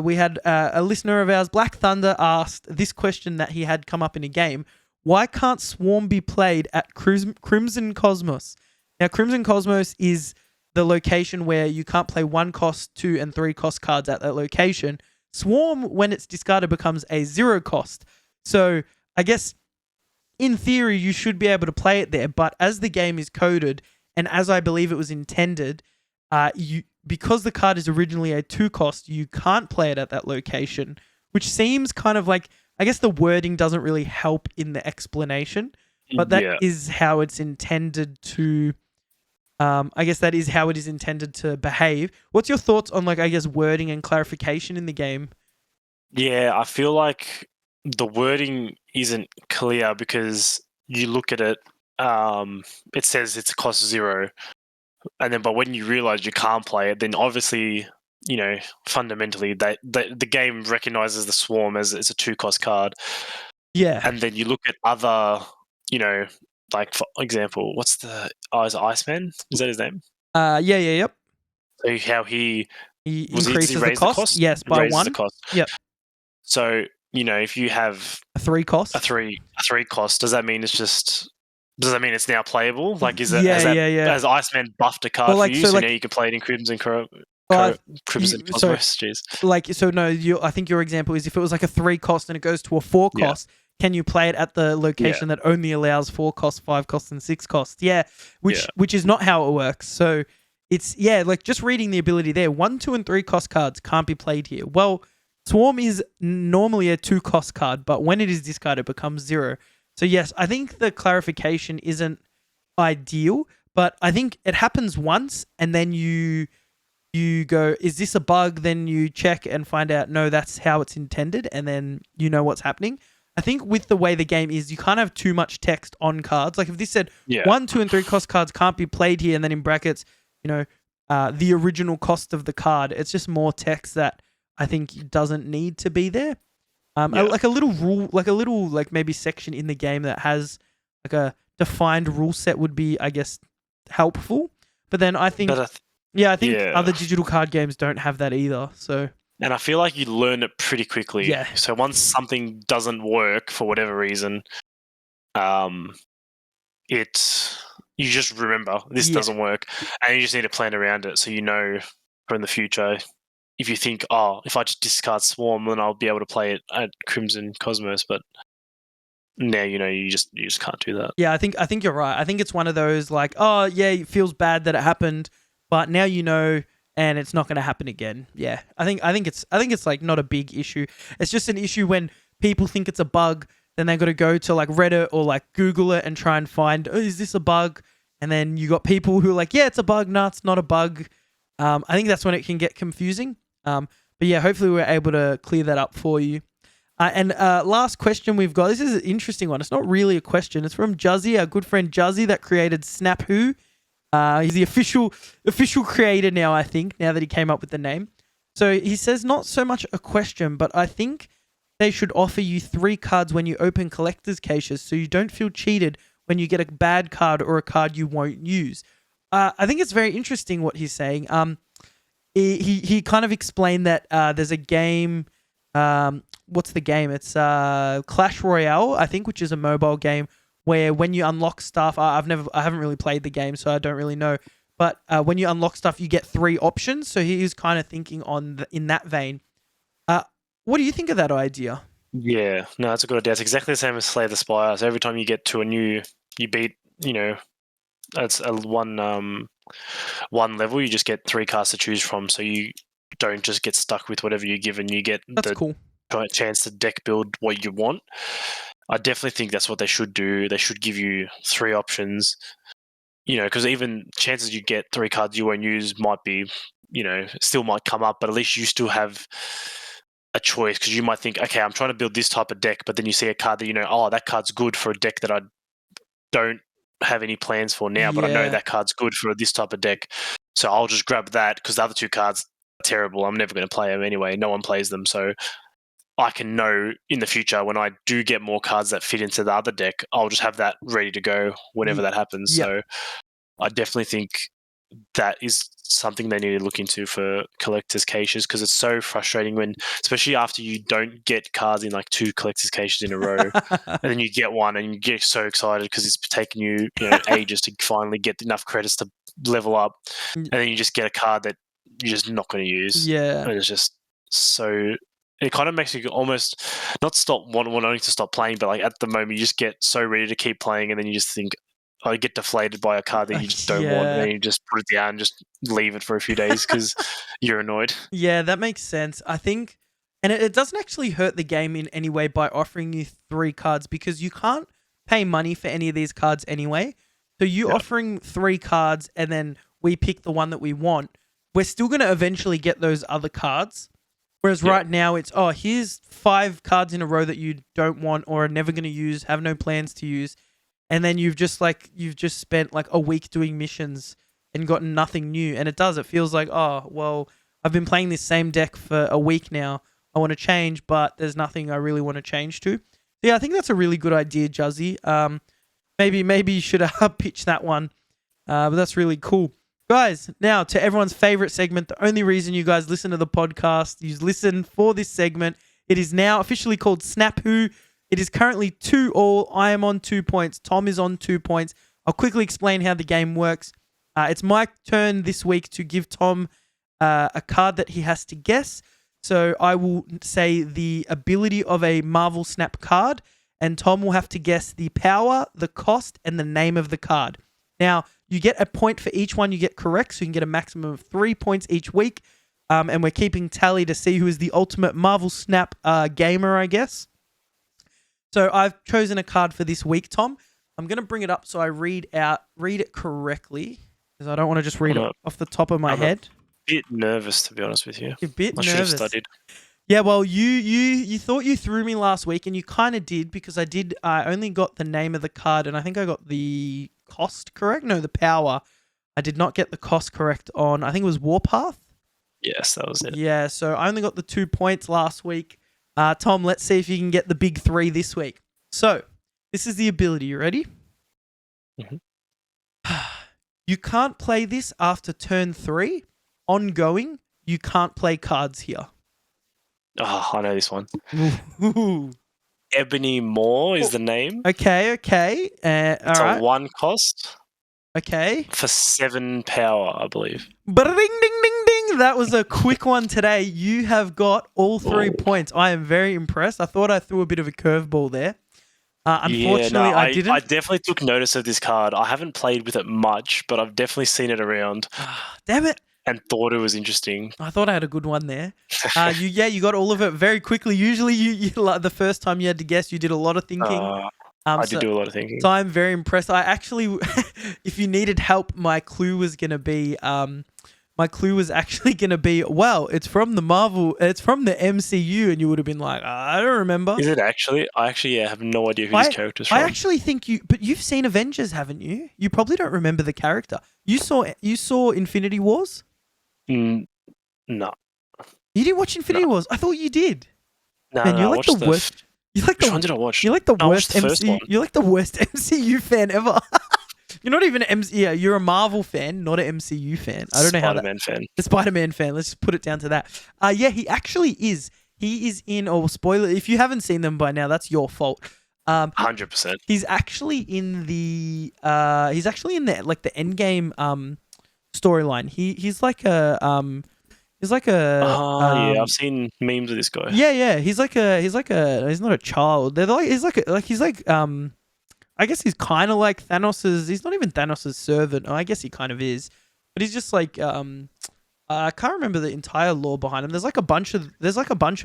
[SPEAKER 1] we had a listener of ours, Black Thunder, asked this question that he had come up in a game. Why can't Swarm be played at Crimson Cosmos? Now, Crimson Cosmos is the location where you can't play 1 cost, 2 and 3 cost cards at that location. Swarm, when it's discarded, becomes a 0 cost. So I guess in theory you should be able to play it there, but as the game is coded and as I believe it was intended, because the card is originally a 2 cost, you can't play it at that location, which seems kind of like, I guess the wording doesn't really help in the explanation, but that is how it's intended to. I guess that is how it is intended to behave. What's your thoughts on, like, I guess, wording and clarification in the game?
[SPEAKER 2] Yeah, I feel like the wording isn't clear because you look at it, it says it's cost 0, and then but when you realize you can't play it, then obviously, you know, fundamentally the game recognizes the Swarm as it's a 2 cost card.
[SPEAKER 1] Yeah,
[SPEAKER 2] and then you look at other, you know. Like, for example, what's the... Oh, is it Iceman? Is that his name?
[SPEAKER 1] Yep.
[SPEAKER 2] So how he
[SPEAKER 1] increases the cost? Yes, by 1.
[SPEAKER 2] The cost.
[SPEAKER 1] Yep.
[SPEAKER 2] So, you know, if you have...
[SPEAKER 1] A 3 cost?
[SPEAKER 2] A three cost, does that mean it's just Does that mean it's now playable? Like, has Iceman buffed a card
[SPEAKER 1] Well, like,
[SPEAKER 2] for you,
[SPEAKER 1] so,
[SPEAKER 2] so
[SPEAKER 1] like,
[SPEAKER 2] now you can play it in Crimson
[SPEAKER 1] you-
[SPEAKER 2] Cosmos? Jeez.
[SPEAKER 1] like, so no, I think your example is if it was like a 3 cost and it goes to a 4 cost, can you play it at the location that only allows 4 costs, 5 costs, and 6 costs? Yeah, which is not how it works. So it's like just reading the ability there. 1, 2, and 3 cost cards can't be played here. Well, Swarm is normally a 2 cost card, but when it is discarded, it becomes 0. So yes, I think the clarification isn't ideal, but I think it happens once, and then you go, is this a bug? Then you check and find out, no, that's how it's intended, and then you know what's happening. I think with the way the game is, you can't have too much text on cards. Like if this said 1, 2, and 3 cost cards can't be played here, and then in brackets, the original cost of the card, it's just more text that I think doesn't need to be there. Like a little rule, like maybe section in the game that has like a defined rule set would be, I guess, helpful. But then I think, other digital card games don't have that either. So.
[SPEAKER 2] And I feel like you learn it pretty quickly.
[SPEAKER 1] Yeah.
[SPEAKER 2] So once something doesn't work for whatever reason, you just remember this doesn't work, and you just need to plan around it so you know for in the future. If you think, if I just discard Swarm, then I'll be able to play it at Crimson Cosmos, but now you just can't do that.
[SPEAKER 1] Yeah, I think you're right. I think it's one of those like, it feels bad that it happened, but now you know. And it's not going to happen again. Yeah, I think it's like not a big issue. It's just an issue when people think it's a bug. Then they got to go to like Reddit or like Google it and try and find, is this a bug? And then you got people who are like, yeah, it's a bug. No, it's not a bug. I think that's when it can get confusing. But yeah, hopefully we're able to clear that up for you. And last question we've got. This is an interesting one. It's not really a question. It's from Juzzy, our good friend Juzzy that created Snap Who. He's the official creator now, I think, now that he came up with the name. So he says, not so much a question, but I think they should offer you 3 cards when you open collector's cases so you don't feel cheated when you get a bad card or a card you won't use. I think it's very interesting what he's saying. He kind of explained that there's a game, what's the game? It's Clash Royale, I think, which is a mobile game, where when you unlock stuff, I haven't really played the game, so I don't really know. But when you unlock stuff, you get 3 options. So he is kind of thinking in that vein. What do you think of that idea?
[SPEAKER 2] Yeah, no, that's a good idea. It's exactly the same as Slay the Spire. So every time you get to you beat, it's a one level. You just get 3 cards to choose from. So you don't just get stuck with whatever you're given. You get
[SPEAKER 1] cool.
[SPEAKER 2] Chance to deck build what you want. I definitely think that's what they should do. They should give you 3 options, because even chances you get 3 cards you won't use might be, still might come up, but at least you still have a choice, because you might think, okay, I'm trying to build this type of deck, but then you see a card that that card's good for a deck that I don't have any plans for now, but I know that card's good for this type of deck. So I'll just grab that because the other 2 cards are terrible. I'm never going to play them anyway. No one plays them. So I can know in the future when I do get more cards that fit into the other deck, I'll just have that ready to go whenever that happens.
[SPEAKER 1] Yep.
[SPEAKER 2] So I definitely think that is something they need to look into for collector's caches, because it's so frustrating especially after you don't get cards in like 2 collector's caches in a row, and then you get one and you get so excited because it's taken you, ages to finally get enough credits to level up, and then you just get a card that you're just not going to use.
[SPEAKER 1] Yeah,
[SPEAKER 2] and it's just so. It kind of makes you almost not wanting to stop playing, but like at the moment you just get so ready to keep playing, and then you just think, you get deflated by a card that you just don't want, and then you just put it down and just leave it for a few days because you're annoyed.
[SPEAKER 1] Yeah, that makes sense. I think, and it doesn't actually hurt the game in any way by offering you 3 cards, because you can't pay money for any of these cards anyway. So you offering 3 cards and then we pick the one that we want, we're still going to eventually get those other cards. Whereas right now it's, here's 5 cards in a row that you don't want or are never going to use, have no plans to use. And then you've just spent like a week doing missions and gotten nothing new. And it feels like, I've been playing this same deck for a week now. I want to change, but there's nothing I really want to change to. Yeah, I think that's a really good idea, Juzzy. Maybe you should pitch that one. But that's really cool. Guys, now to everyone's favorite segment, the only reason you guys listen to the podcast, you listen for this segment. It is now officially called Snap Who. It is currently 2-2. I am on 2 points. Tom is on 2 points. I'll quickly explain how the game works. It's my turn this week to give Tom a card that he has to guess. So I will say the ability of a Marvel Snap card, and Tom will have to guess the power, the cost, and the name of the card. Now, you get a point for each one you get correct, so you can get a maximum of 3 points each week. And we're keeping tally to see who is the ultimate Marvel Snap gamer, I guess. So I've chosen a card for this week, Tom. I'm going to bring it up so I read it correctly, because I don't want to just read it off the top of my head.
[SPEAKER 2] A bit nervous, to be honest with you.
[SPEAKER 1] You're a bit nervous.
[SPEAKER 2] I should have studied.
[SPEAKER 1] Yeah, well, you thought you threw me last week, and you kind of did, because I only got the name of the card, and I think I got the cost correct. No, the power. I did not get the cost correct on, I think it was Warpath.
[SPEAKER 2] Yes, that was it.
[SPEAKER 1] Yeah, so I only got the 2 points last week. Tom, let's see if you can get the big 3 this week. So, this is the ability. You ready?
[SPEAKER 2] Mm-hmm.
[SPEAKER 1] You can't play this after turn 3. Ongoing, you can't play cards here.
[SPEAKER 2] Oh, I know this one.
[SPEAKER 1] Ooh.
[SPEAKER 2] Ebony Moore is the name.
[SPEAKER 1] Okay.
[SPEAKER 2] It's
[SPEAKER 1] all right.
[SPEAKER 2] a 1 cost.
[SPEAKER 1] Okay.
[SPEAKER 2] For 7 power, I believe.
[SPEAKER 1] Ding, ding, ding, ding. That was a quick one today. You have got all 3 points. I am very impressed. I thought I threw a bit of a curveball there. Unfortunately, I didn't.
[SPEAKER 2] I definitely took notice of this card. I haven't played with it much, but I've definitely seen it around.
[SPEAKER 1] Damn it.
[SPEAKER 2] And thought it was interesting.
[SPEAKER 1] I thought I had a good one there. You got all of it very quickly. Usually, you like the first time you had to guess, you did a lot of thinking.
[SPEAKER 2] I did do a lot of thinking.
[SPEAKER 1] So I'm very impressed. I actually, if you needed help, my clue was going to be, well, it's from the MCU, and you would have been like, I don't remember.
[SPEAKER 2] Is it actually? I have no idea who this character's from.
[SPEAKER 1] I actually think but you've seen Avengers, haven't you? You probably don't remember the character. You saw Infinity Wars?
[SPEAKER 2] No.
[SPEAKER 1] You didn't watch Infinity Wars? I thought you did.
[SPEAKER 2] No,
[SPEAKER 1] Man, you're like the worst.
[SPEAKER 2] Which one did I watch?
[SPEAKER 1] You're like the worst
[SPEAKER 2] MCU.
[SPEAKER 1] You're like the worst MCU fan ever. You're not even an MCU. Yeah, you're a Marvel fan, not an MCU fan. I don't know how.
[SPEAKER 2] Spider-Man fan.
[SPEAKER 1] The Spider-Man fan. Let's just put it down to that. Yeah, he actually is. He is in. Oh, spoiler! If you haven't seen them by now, that's your fault.
[SPEAKER 2] 100%.
[SPEAKER 1] He's actually in the. He's actually in the like the Endgame storyline. He's like a He's like a.
[SPEAKER 2] Yeah, I've seen memes of this guy.
[SPEAKER 1] Yeah. He's not a child. I guess he's kind of like Thanos's. He's not even Thanos's servant. I guess he kind of is, but he's just like I can't remember the entire lore behind him. There's like a bunch of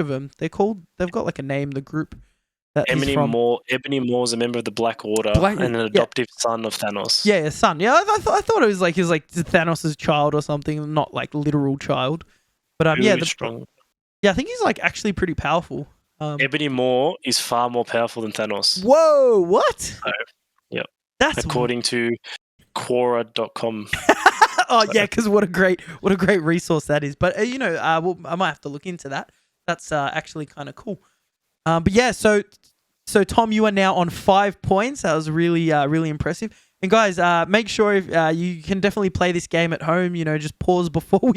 [SPEAKER 1] them. They've got like a name. The group that
[SPEAKER 2] Ebony Moore's a member of the Black Order and an adoptive son of Thanos.
[SPEAKER 1] Yeah, son. Yeah, I thought it was like he was like Thanos's child or something, not like literal child. But
[SPEAKER 2] really strong.
[SPEAKER 1] Yeah, I think he's like actually pretty powerful.
[SPEAKER 2] Ebony Moore is far more powerful than Thanos.
[SPEAKER 1] Whoa, what?
[SPEAKER 2] So, yep.
[SPEAKER 1] That's
[SPEAKER 2] according to Quora.com.
[SPEAKER 1] Oh yeah, because what a great resource that is. But I might have to look into that. That's actually kind of cool. But yeah, so Tom, you are now on 5 points. That was really impressive. And guys, make sure if, you can definitely play this game at home. Just pause before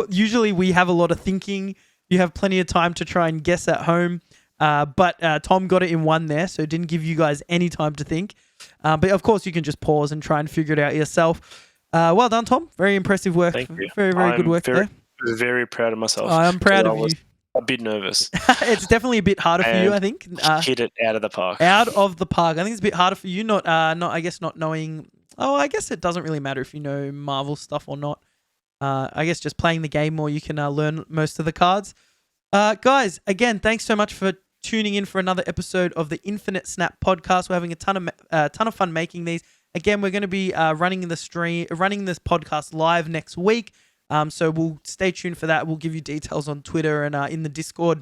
[SPEAKER 1] usually we have a lot of thinking. You have plenty of time to try and guess at home. But Tom got it in one there, so it didn't give you guys any time to think. But of course, you can just pause and try and figure it out yourself. Well done, Tom. Very impressive work.
[SPEAKER 2] Thank you.
[SPEAKER 1] Very good work there.
[SPEAKER 2] Very proud of myself.
[SPEAKER 1] I'm proud of you.
[SPEAKER 2] A bit nervous.
[SPEAKER 1] It's definitely a bit harder for you, I think.
[SPEAKER 2] Hit it out of the park.
[SPEAKER 1] Out of the park. I think it's a bit harder for you, not knowing. Oh, I guess it doesn't really matter if you know Marvel stuff or not. I guess just playing the game more, you can learn most of the cards. Guys, again, thanks so much for tuning in for another episode of the Infinite Snap podcast. We're having a ton of fun making these. Again, we're going to be running this podcast live next week. So we'll stay tuned for that. We'll give you details on Twitter and in the Discord.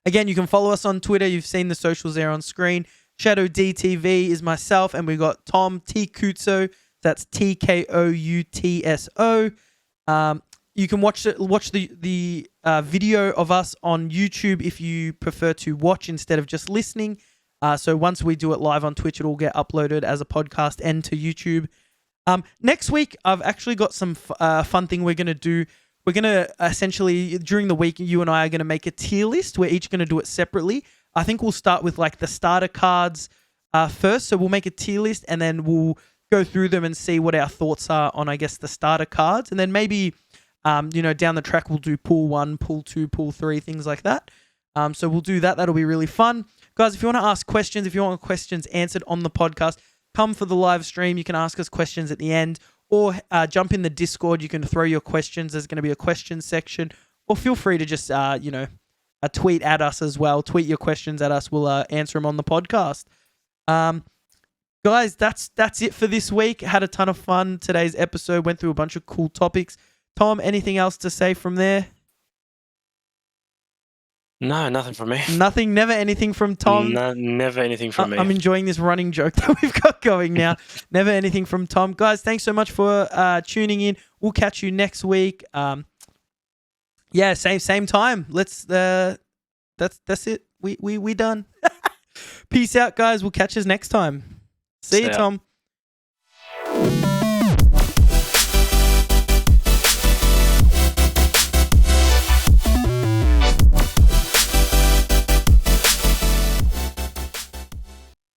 [SPEAKER 1] Again, you can follow us on Twitter. You've seen the socials there on screen. ShadowDTV is myself, and we've got Tom T. Kutso. That's TKOUTSO. You can watch the video of us on YouTube if you prefer to watch instead of just listening. So once we do it live on Twitch, it will get uploaded as a podcast and to YouTube. Next week, I've actually got some fun thing we're going to do. We're going to essentially, during the week, you and I are going to make a tier list. We're each going to do it separately. I think we'll start with like the starter cards first. So we'll make a tier list and then we'll go through them and see what our thoughts are on, I guess, the starter cards. And then maybe, down the track, we'll do pool 1, pool 2, pool 3, things like that. So we'll do that. That'll be really fun. Guys, if you want to ask questions, if you want questions answered on the podcast, come for the live stream. You can ask us questions at the end or jump in the Discord. You can throw your questions. There's going to be a question section. Or feel free to just, tweet at us as well. Tweet your questions at us. We'll answer them on the podcast. Guys, that's it for this week. Had a ton of fun. Today's episode went through a bunch of cool topics. Tom, anything else to say from there?
[SPEAKER 2] No, nothing from me.
[SPEAKER 1] Nothing, never anything from Tom.
[SPEAKER 2] No, never anything from me.
[SPEAKER 1] I'm enjoying this running joke that we've got going now. Never anything from Tom. Guys, thanks so much for tuning in. We'll catch you next week. Same time. That's it. We done. Peace out, guys. We'll catch us next time. See you, Tom.